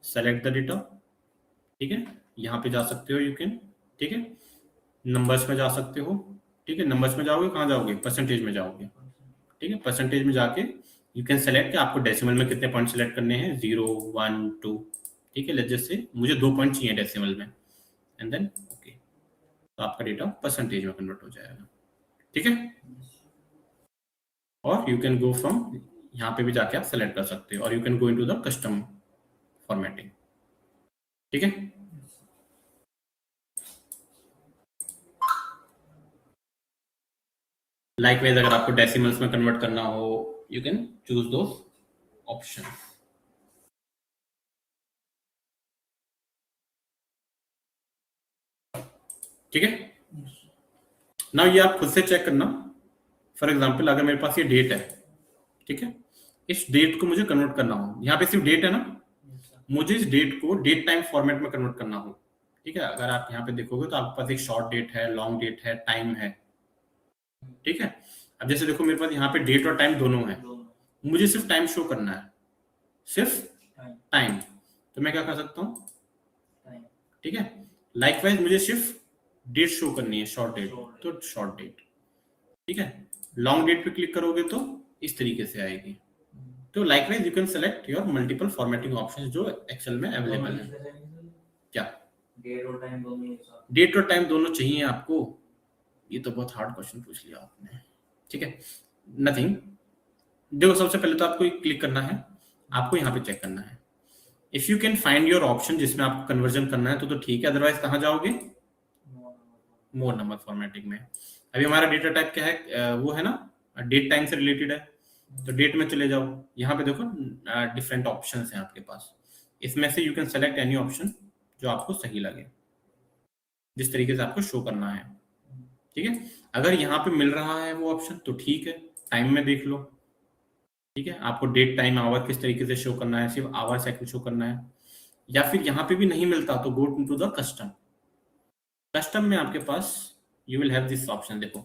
सेलेक्ट द डेटा, ठीक है, यहाँ पे जा सकते हो, यू कैन, ठीक है, नंबर्स में जा सकते हो, ठीक है, नंबर्स में जाओगे, कहाँ जाओगे, परसेंटेज में जाओगे, ठीक है, परसेंटेज में जाके यू कैन सेलेक्ट कि आपको डेसिमल में कितने पॉइंट सेलेक्ट करने हैं, 0, 1, 2, ठीक है, लेट्स जस्ट से मुझे 2 पॉइंट चाहिए डेसिमल में, एंड देन ओके, तो आपका डेटा परसेंटेज में कन्वर्ट हो जाएगा, ठीक है। और यू कैन गो फ्रॉम, यहाँ पे भी जाके आप सेलेक्ट कर सकते हो, और you can go into the custom formatting, ठीक है। लाइकवाइज अगर आपको डेसिमल्स में कन्वर्ट करना हो, you can choose those option, ठीक है। नाउ ये आप खुद से चेक करना, फॉर एग्जांपल अगर मेरे पास ये डेट है, ठीक है, इस डेट को मुझे कन्वर्ट करना हो, यहाँ पे सिर्फ डेट है ना, मुझे इस डेट को डेट टाइम फॉर्मेट में कन्वर्ट करना हो, ठीक है। अगर आप यहाँ पे देखोगे तो आपके पास एक शॉर्ट डेट है, लॉन्ग डेट है, टाइम है, ठीक है। अब जैसे देखो मेरे पास यहाँ पे डेट और टाइम दोनों है, मुझे सिर्फ टाइम शो करना है, सिर्फ टाइम, तो मैं क्या कर सकता हूँ, ठीक है। लाइकवाइज मुझे सिर्फ डेट शो करनी है, शॉर्ट डेट, तो शॉर्ट डेट, ठीक है। लॉन्ग डेट पे क्लिक करोगे तो इस तरीके से आएगी। तो likewise you can select your multiple formatting options जो एक्सेल में अवेलेबल है। क्या डेट और टाइम दोनों एक साथ? डेट और टाइम दोनों चाहिए आपको? ये तो बहुत हार्ड क्वेश्चन पूछ लिया आपने, ठीक है, नथिंग। देखो सबसे पहले तो आपको क्लिक करना है, आपको यहाँ पे चेक करना है, if you can find your option जिसमें आपको कन्वर्जन करना है तो ठीक है, अदरवाइज कहाँ जाओगे, मोर नंबर फॉर्मेटिंग में। अभी हमारा डेटा टाइप क्या है, वो है ना, डेट टाइम से रिलेटेड है, तो डेट में चले जाओ, यहाँ पे देखो डिफरेंट ऑप्शंस हैं आपके पास, इसमें से you can select any option जो आपको सही लगे, जिस तरीके से आपको शो करना है, ठीक है। अगर यहाँ पे मिल रहा है वो ऑप्शन तो ठीक है, टाइम में देख लो, ठीक है, आपको डेट टाइम आवर किस तरीके से शो करना है, सिर्फ आवर सेकंड शो करना है, या फिर यहाँ पे भी नहीं मिलता तो go to the custom. Custom में आपके पास you will have this option, देखो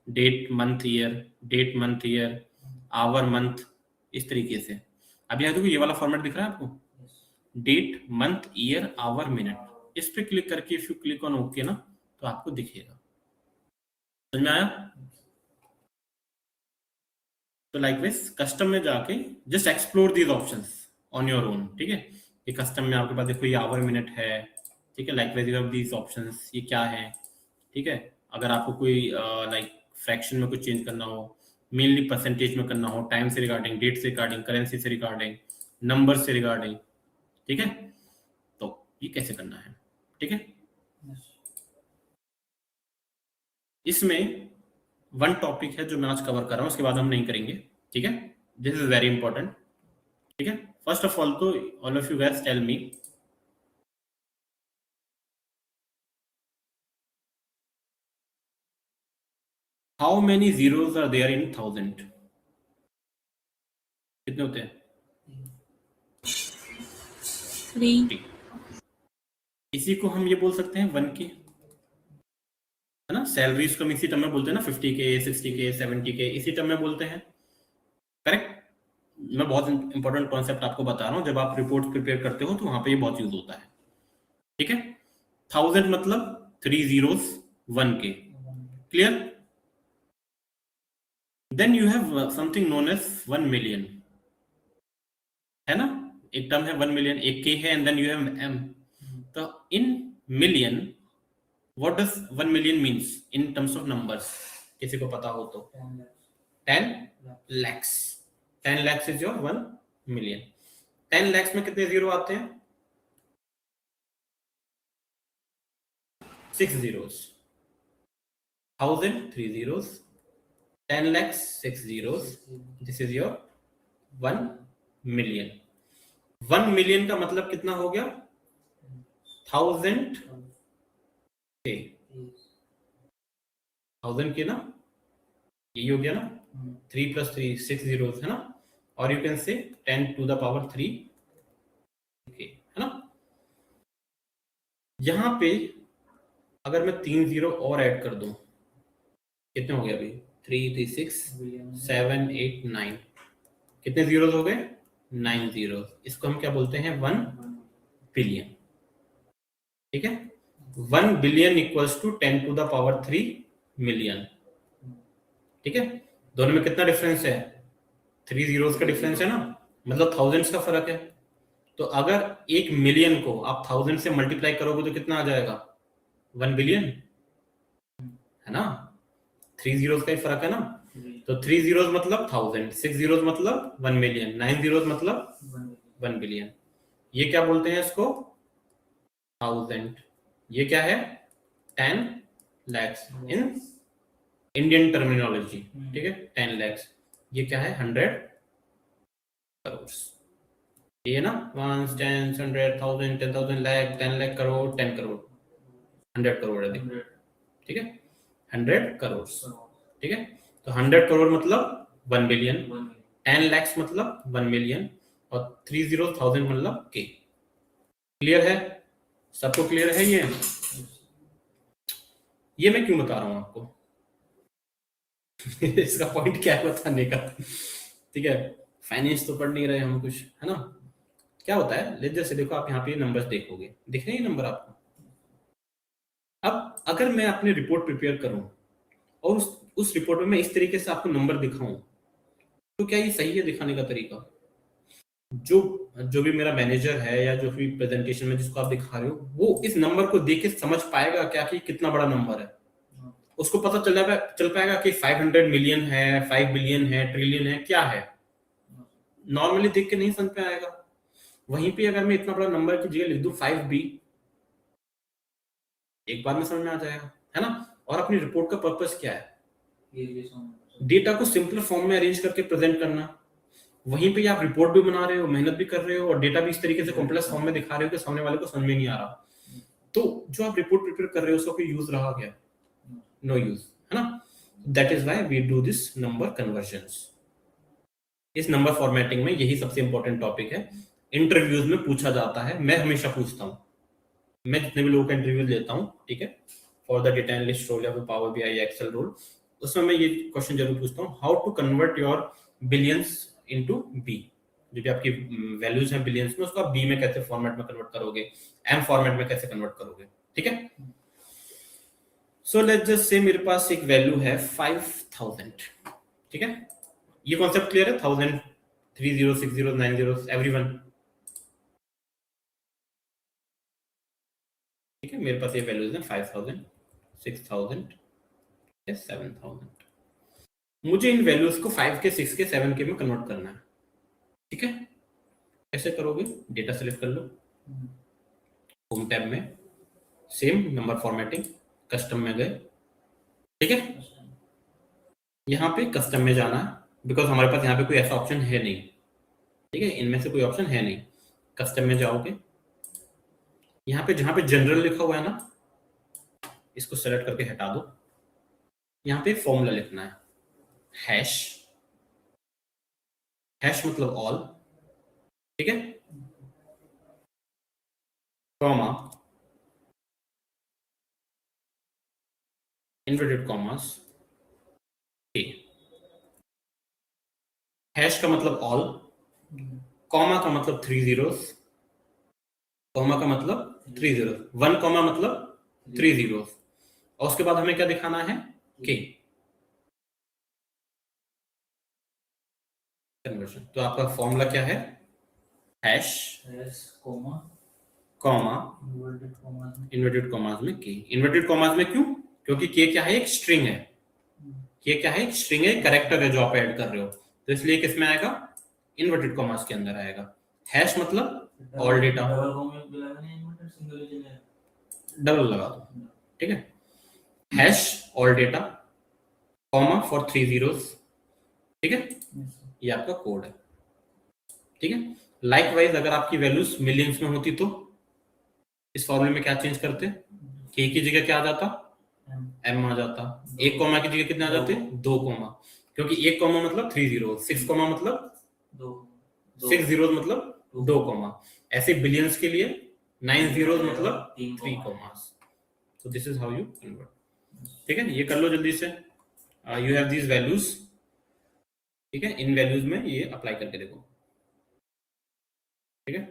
date month year, date month year, hour month, इस तरीके से। अब यहाँ देखो ये वाला फॉर्मेट दिख रहा है आपको, date month year hour minute, इस पे क्लिक करके if you click on okay ना तो आपको दिखेगा, समझ में आया। तो लाइकवाइज कस्टम में जाके just explore these options on your own, ठीक है। ये कस्टम में आपके पास देखो ये आवर मिनट है, ठीक है, likewise you have these options, ये क्या है, ठीक है। अगर आपको कोई लाइक फ्रैक्शन में कुछ चेंज करना हो, मेनली परसेंटेज में करना हो, टाइम से रिगार्डिंग, डेट से रिगार्डिंग, करेंसी से रिगार्डिंग, नंबर से रिगार्डिंग, ठीक है, तो ये कैसे करना है, ठीक है। इसमें वन टॉपिक है जो मैं आज कवर कर रहा हूँ, उसके बाद हम नहीं करेंगे, ठीक है, दिस इज वेरी इंपॉर्टेंट, ठीक है। फर्स्ट ऑफ ऑल तो all of you guys tell me, how many zeros are there in 1000? कितने होते हैं? 3। इसी को हम ये बोल सकते हैं 1 के, है ना, सैलरीज को हम इसी टर्म में बोलते हैं ना, 50K, 60K, 70K, इसी टर्म में बोलते हैं, करेक्ट। मैं बहुत इंपॉर्टेंट कॉन्सेप्ट आपको बता रहा हूँ, जब आप रिपोर्ट प्रिपेयर करते हो तो वहां पे ये बहुत यूज होता है, ठीक है। 1000 मतलब 3 zeros 1 के, clear. Then you have something known as 1 million, है ना, एक टर्म है 1 million, एक के है, and then you have M. तो in million what does 1 million means in terms of numbers, किसी को पता हो तो? 10 lakhs, 10 lakhs is your 1 million। 10 lakhs में कितने जीरो आते हैं? 6 zeros, 1000 3 zeros, 10 lakhs 6 zeros, this is your 1 million। 1 million का मतलब कितना हो गया? 1000 के, 1000 के ना, यही हो गया ना, 3 + 3 6 zeros है ना, और यू कैन से 10 to the power 3 के, है ना। यहां पे अगर मैं 3 जीरो और ऐड कर दूं, कितने हो गए अभी? 3 3 6 7 8 9, कितने जीरोस हो गए? 9 जीरोस। इसको हम क्या बोलते हैं? 1 बिलियन। ठीक है, 1 billion equals to 10 to the power 3 million. ठीक है, दोनों में कितना डिफरेंस है? 3 जीरोस का डिफरेंस है ना, मतलब थाउजेंड्स का फर्क है। तो अगर 1 मिलियन को आप 1000 से मल्टीप्लाई करोगे तो कितना आ जाएगा? 1 बिलियन, है ना। 3 जीरोस का ही फर्क है ना। तो 3 जीरोस मतलब 1000, 6 जीरोस मतलब 1 मिलियन, 9 जीरोस मतलब 1 बिलियन। ये क्या बोलते हैं इसको? 1000। ये क्या है? 10 lakhs इन इंडियन टर्मिनोलॉजी। ठीक है, 10 lakhs। ये क्या है? 100 करोड़। ये ना 1 10 100 1000 10,000 लाख 10 लाख करोड़ 10 करोड़ 100 करोड़ है, देखो। ठीक है, 100 करोड़। ठीक है, तो 100 करोड़ मतलब 1 बिलियन, 10 lakhs मतलब 1 मिलियन, और 30,000 मतलब के। क्लियर है? सबको क्लियर है? ये मैं क्यों बता रहा हूं आपको? इसका पॉइंट क्या है बताने का? ठीक है, फाइनेंस तो पढ़ नहीं रहे हम कुछ, है ना। क्या होता है, लेट जैसे देखो, आप यहाँ पे नंबर्स देखोगे, दिख रहे हैं नंबर आपको? अब अगर मैं अपनी रिपोर्ट प्रिपेयर करूं और उस रिपोर्ट में मैं इस तरीके से आपको नंबर दिखाऊं, तो क्या ये सही है दिखाने का तरीका? जो जो भी मेरा मैनेजर है या जो भी प्रेजेंटेशन में जिसको आप दिखा रहे हो, वो इस नंबर को देख के समझ पाएगा क्या कि कितना बड़ा नंबर है? उसको पता चल पाएगा कि 500 मिलियन है, 5 बिलियन है, ट्रिलियन है, क्या है? नॉर्मली देख के नहीं समझ में आएगा। वहीं पे अगर मैं इतना बड़ा नंबर की जगह लिख दूं 5B, एक बार में समझ में आ जाएगा, है ना। और अपनी रिपोर्ट का पर्पस क्या है? डेटा को सिंपल फॉर्म में अरेंज करके प्रेजेंट करना। वहीं पे आप रिपोर्ट भी बना रहे हो, मेहनत भी कर रहे हो, और डेटा भी इस तरीके से कॉम्प्लेक्स फॉर्म में दिखा रहे हो कि सामने वाले को समझ में नहीं आ रहा। तो जो आप रिपोर्ट प्रिपेयर कर रहे हो उसका कोई यूज रहा क्या? नो यूज, है ना। That is why we do this number conversions. इस नंबर फॉर्मेटिंग में यही सबसे इंपॉर्टेंट टॉपिक है। इंटरव्यूज में पूछा जाता है, मैं हमेशा पूछता हूँ, मैं जितने भी लोगों का इंटरव्यू लेता हूँ, ठीक है, for the data analyst role या फिर पावर बीआई एक्सेल रोल, उसमें मैं ये क्वेश्चन जरूर पूछता हूँ, how to convert your billions into B. जो भी आपकी वैल्यूज हैं बिलियंस में, उसको आप बी में कैसे फॉर्मेट में कन्वर्ट करोगे, एम फॉर्मेट में कैसे कन्वर्ट करोगे। ठीक है, सो लेट्स जस्ट से मेरे पास एक वैल्यू है 5000। ठीक है, ये कॉन्सेप्ट क्लियर है? 1000, 30, 60, 90, एवरीवन? ठीक है, मेरे पास ये वैल्यूज हैं 5000, 6000, 7000। मुझे इन वैल्यूज को 5 के, 6 के, 7 के में कन्वर्ट करना है। ठीक है, कैसे करोगे? डेटा सेलेक्ट कर लो, होम टैब में सेम नंबर फॉर्मेटिंग, कस्टम में गए। ठीक है, यहाँ पे कस्टम में जाना है, बिकॉज हमारे पास यहाँ पे कोई ऐसा ऑप्शन है नहीं। ठीक है, इनमें से कोई ऑप्शन है नहीं। कस्टम में जाओगे, यहाँ पे जहां पे जनरल लिखा हुआ है ना, इसको सेलेक्ट करके हटा दो। यहाँ पे फॉर्मूला लिखना है, हैश, हैश मतलब ऑल। ठीक है, कॉमा, इन्वर्टेड कॉमास, हैश का मतलब ऑल, कॉमा का मतलब 3 जीरोस, कॉमा का मतलब 3 जीरोस, 1 कॉमा मतलब 3 जीरोस, और उसके बाद हमें क्या दिखाना है? के कन्वर्जन। तो आपका फॉर्मूला क्या है? हैश कॉमा इन्वर्टेड कॉमास में के। इन्वर्टेड कॉमास में क्यों? क्योंकि के क्या है? एक स्ट्रिंग है। के क्या है? एक स्ट्रिंग है, कैरेक्टर है जो आप ऐड कर रहे हो, तो इसलिए किसमें आएगा? इन्वर्टेड कॉमास के अंदर आएगा। हैश मतलब ऑल डेटा, डबल लगा दो। ठीक है, hash all data, comma for 3 zeros. ठीक है, ये आपका कोड है। ठीक है, लाइकवाइज अगर आपकी वैल्यूज मिलियंस में होती तो इस फॉर्मूले में क्या चेंज करते? के की जगह क्या आ जाता? एम आ जाता। एक कॉमा की जगह कितने आ जाते? 2 कॉमा, क्योंकि एक कॉमा मतलब 3 जीरो, 6 कॉमा मतलब 6 जीरो मतलब 2 कॉमा, ऐसे बिलियंस के लिए 9 zeros मतलब तीन 3 comma। commas. So this is how you convert. ठीक है, ये कर लो जल्दी से. You have these values. ठीक है, इन वैल्यूज में ये अप्लाई करके देखो. ठीक है,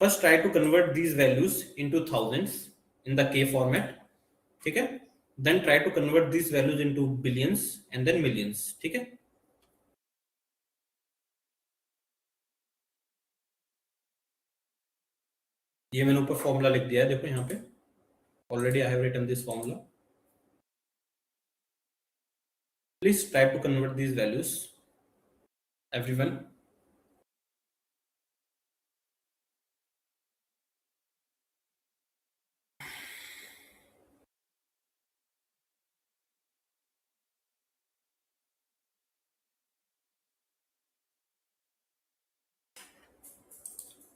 first try to convert these values into thousands in the K format. ठीक है, then try to convert these values into billions and then millions. ठीक है, ये मैंने ऊपर फॉर्मूला लिख दिया है, देखो यहाँ पे. Already I have written this formula. Please try to convert these values, everyone.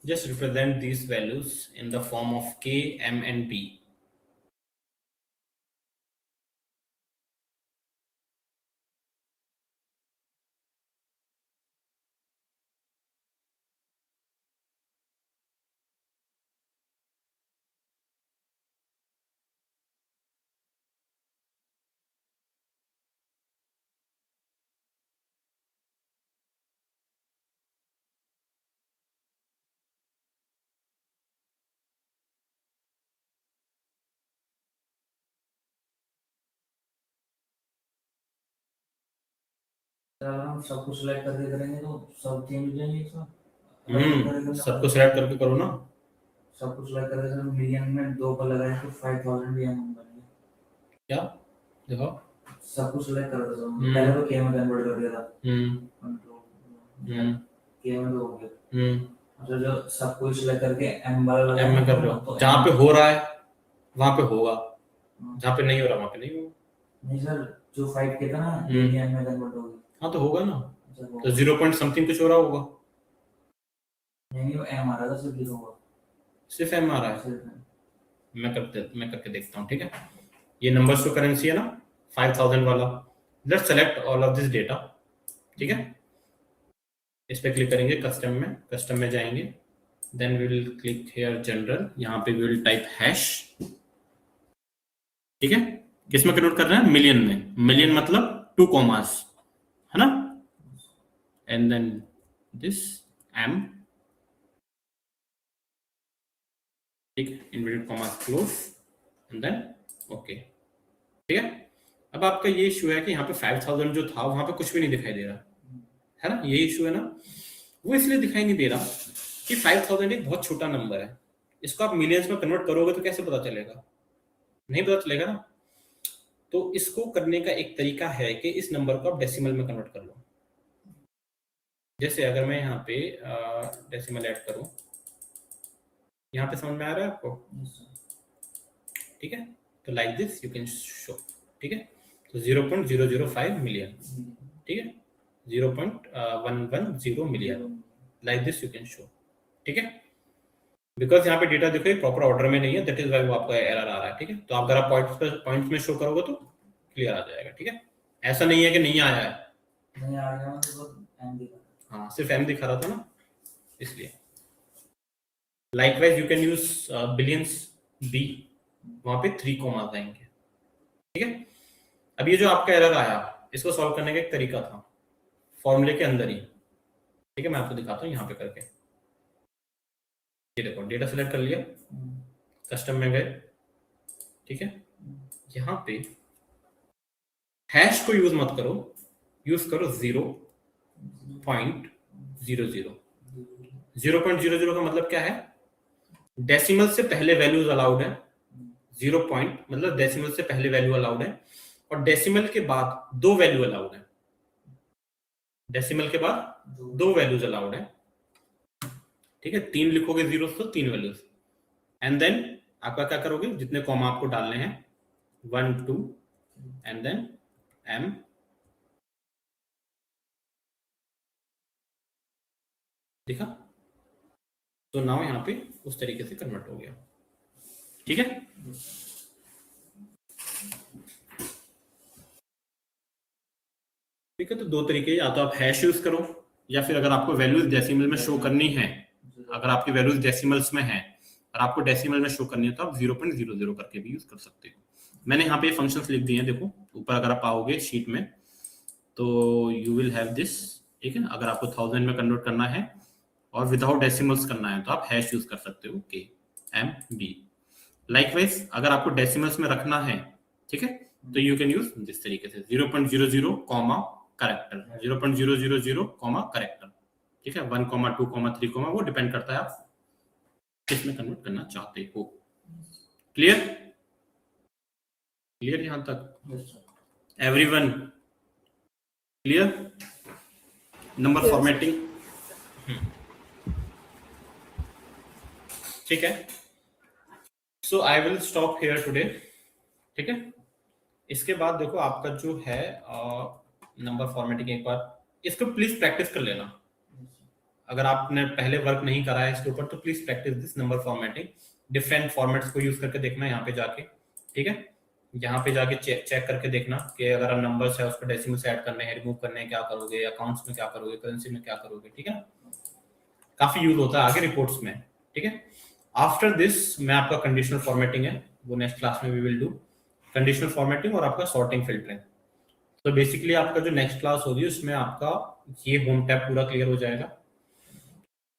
Just represent these values in the form of K, M and P. अगर हम सब कुछ सिलेक्ट करके करेंगे तो सब चेंज हो जाएंगे सब. सबको सिलेक्ट करके करो ना. सब कुछ सिलेक्ट करके अगर मिलियन में 2 पर लगाए तो 5000 भी हम बनेंगे. क्या देखो, सब कुछ सिलेक्ट कर दो. पहले तो के में कन्वर्ट कर दिया था. हम्म के में तो हो गया. अच्छा, जो सब कुछ सिलेक्ट करके एम वाला एम में कर रहे हो. जहाँ पे हो रहा है वहां पे होगा, जहाँ पे नहीं हो रहा वहां पे नहीं होगा. नहीं सर, जो 5 के था ना मिलियन में कन्वर्ट हो गया. हाँ तो होगा ना, तो 0 पॉइंट समथिंग कुछ हो रहा होगा. नहीं, वो एम आ रहा था, सिर्फ लिखा होगा. सिर्फ एम आ रहा है. सिर्फ M. मैं करके देखता हूँ. ठीक है, ये नंबर्स टू करेंसी है ना 5000 वाला. Let's select all of this data. ठीक है, इस पे क्लिक करेंगे, कस्टम में जाएंगे, then we will click here general. यहाँ पे वी विल टाइप हैश. ठीक है, किस में कन्वर्ट कर रहे हैं? मिलियन में. मिलियन मतलब 2 कॉमास है ना, एंड देन दिस एम. ठीक है, inverted commas close and then okay. ठीक है, अब आपका ये इशू है कि यहाँ पे 5000 जो था वहां पे कुछ भी नहीं दिखाई दे रहा है ना. ये इशू है ना, वो इसलिए दिखाई नहीं दे रहा कि 5000 एक बहुत छोटा नंबर है. इसको आप मिलियंस में कन्वर्ट करोगे तो कैसे पता चलेगा? नहीं पता चलेगा ना. तो इसको करने का एक तरीका है कि इस नंबर को आप डेसिमल में कन्वर्ट कर लो. जैसे अगर मैं यहाँ पे डेसिमल ऐड करूं, यहाँ पे समझ में आ रहा है आपको? ठीक है, तो like this you can show. ठीक है, तो 0.005 मिलियन. ठीक है, 0.110 million, like this you can show. ठीक है, बिकॉज यहाँ पे डेटा देखो प्रॉपर ऑर्डर में नहीं है, दैट इज व्हाई वो आपको एरर आ रहा है. ठीक है, तो आप अगर आप पॉइंट्स में शो करोगे तो क्लियर आ जाएगा. ठीक है, ऐसा नहीं है कि नहीं आया है. नहीं आ गया तो एम दिखा. हाँ, सिर्फ एम दिखा रहा था ना, इसलिए. Likewise you can use billions B, वहां पे 3 कॉमास आएंगे. ठीक है, अब ये जो आपका एरर आया, इसको सॉल्व करने का एक तरीका था फॉर्मूले के अंदर ही. ठीक है, मैं आपको दिखाता हूँ यहाँ पे करके. ये देखो, डेटा सेलेक्ट कर लिया, कस्टम में गए. ठीक है, यहाँ पे हैश को यूज मत करो, यूज करो 0.00. 0.00 का मतलब क्या है? डेसिमल से पहले वैल्यूज अलाउड है. 0 पॉइंट मतलब डेसिमल से पहले वैल्यू अलाउड है, और डेसिमल के बाद 2 वैल्यू अलाउड है. डेसिमल के बाद 2 वैल्यूज अलाउड है. ठीक है, 3 लिखोगे 0 तो 3 वैल्यूज, एंड देन आपका क्या करोगे, जितने कॉमा आपको डालने हैं 1 2 एंड देन एम. देखा, तो नाउ यहाँ पे उस तरीके से कन्वर्ट हो गया. ठीक है, ठीक है, तो 2 तरीके, या तो आप हैश यूज करो या फिर अगर आपको वैल्यूज डेसिमल में शो करनी है, अगर आपकी वैल्यूज डेसिमल्स में है और आपको डेसिमल में शो करनी है तो आप 0.00 करके भी यूज कर सकते हो। मैंने यहाँ पे फंक्शंस लिख दिए हैं, देखो ऊपर अगर आप आओगे शीट में तो यू विल हैव दिस, ठीक है। अगर आपको 1000 में कन्वर्ट करना है और विदाउट डेसिमल्स करना है तो आप हैश यूज कर सकते हो KMB। लाइकवाइज अगर आपको डेसिमल्स में रखना है, ठीक है, तो यू कैन यूज दिस तरीके से 0.00 कॉमा कैरेक्टर, 0.000 कॉमा कैरेक्टर, ठीक है। 1 कॉमा 2 कॉमा 3 कॉमा, वो डिपेंड करता है आप किसमें कन्वर्ट करना चाहते हो। क्लियर? क्लियर यहां तक एवरीवन? क्लियर? नंबर फॉर्मेटिंग, ठीक है। So I will stop here today, ठीक है। इसके बाद देखो आपका जो है नंबर फॉर्मेटिंग, एक बार इसको प्लीज प्रैक्टिस कर लेना। अगर आपने पहले वर्क नहीं करा है इसके ऊपर तो please practice this number formatting, different formats को यूज करके देखना यहाँ पे जाके, ठीक है। यहाँ पे जाके चेक करके देखना कि अगर नंबर्स है उसको डेसिमल से ऐड करने हैं, रिमूव करने हैं, क्या करोगे, अकाउंट्स में क्या करोगे, करेंसी में क्या करोगे, ठीक है। काफी यूज होता है आगे रिपोर्ट्स में, ठीक है। आफ्टर दिस मैं आपका कंडीशनल फॉर्मेटिंग है वो नेक्स्ट क्लास में we will do conditional formatting और आपका सॉर्टिंग फिल्टरिंग। तो बेसिकली आपका जो नेक्स्ट क्लास होगी उसमें आपका ये होम टैब पूरा क्लियर हो जाएगा।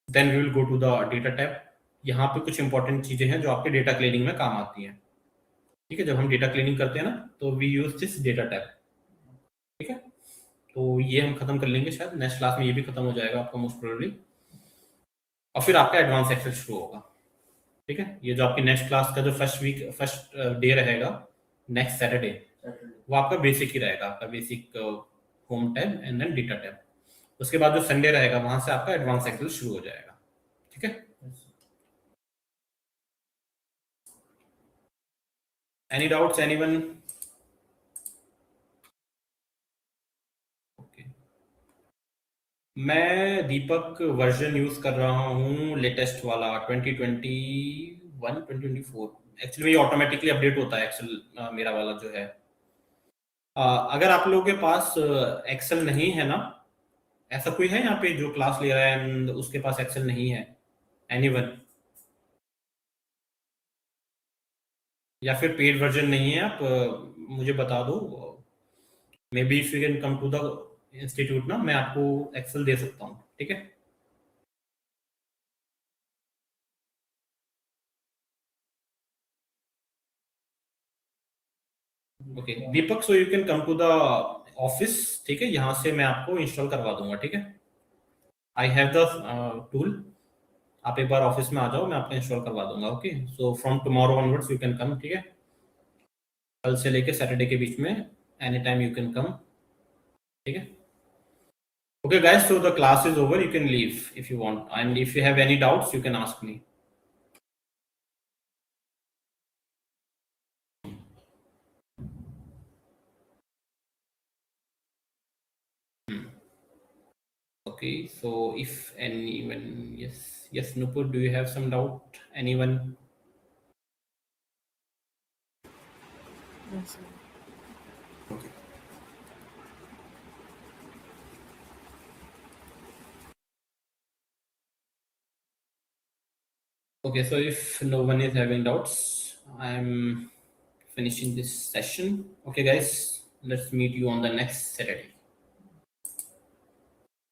Then we will go to the data tab. यहाँ पे कुछ इंपॉर्टेंट चीजें हैं जो आपके डेटा क्लीनिंग में काम आती हैं, ठीक है। जब हम डेटा क्लीनिंग करते हैं ना तो we use this data tab, ठीक है। तो ये हम खत्म कर लेंगे, शायद नेक्स्ट क्लास में ये भी खत्म हो जाएगा आपका मोस्ट प्रोबेबली, और फिर आपका एडवांस एक्सेल शुरू होगा, ठीक है। ये जो आपकी नेक्स्ट क्लास का जो फर्स्ट डे रहेगा नेक्स्ट सैटरडे, वो आपका बेसिक ही रहेगा, आपका basic home tab and then data tab. उसके बाद जो संडे रहेगा वहां से आपका एडवांस एक्सेल शुरू हो जाएगा, ठीक है। Any doubts anyone? ओके, मैं दीपक वर्जन यूज कर रहा हूँ लेटेस्ट वाला 2021 2024। एक्चुअली ये ऑटोमेटिकली अपडेट होता है एक्सेल, मेरा वाला जो है। अगर आप लोगों के पास एक्सेल नहीं है ना, ऐसा कोई है यहाँ पे जो क्लास ले रहा है एंड उसके पास एक्सेल नहीं है? एनीवन? या फिर पेड वर्जन नहीं है, आप मुझे बता दो। Maybe if you can come to the institute ना, मैं आपको एक्सेल दे सकता हूँ, ठीक है। Okay Deepak, so you can come to the office, ठीक है। यहाँ से मैं आपको इंस्टॉल करवा दूंगा, ठीक है। आई हैव द टूल, आप एक बार ऑफिस में आ जाओ, मैं आपको इंस्टॉल करवा दूंगा। Okay, so from tomorrow onwards you can कम, ठीक है। कल से लेके सैटरडे के बीच में एनी टाइम यू कैन कम, ठीक है। Okay guys, so the class is over, you can leave if you want, and if you have any doubts you can ask me. Okay, so if anyone, yes Nupur, do you have some doubt? Anyone? Yes, sir. Okay. Okay, so if no one is having doubts, I am finishing this session. Okay guys, let's meet you on the next Saturday.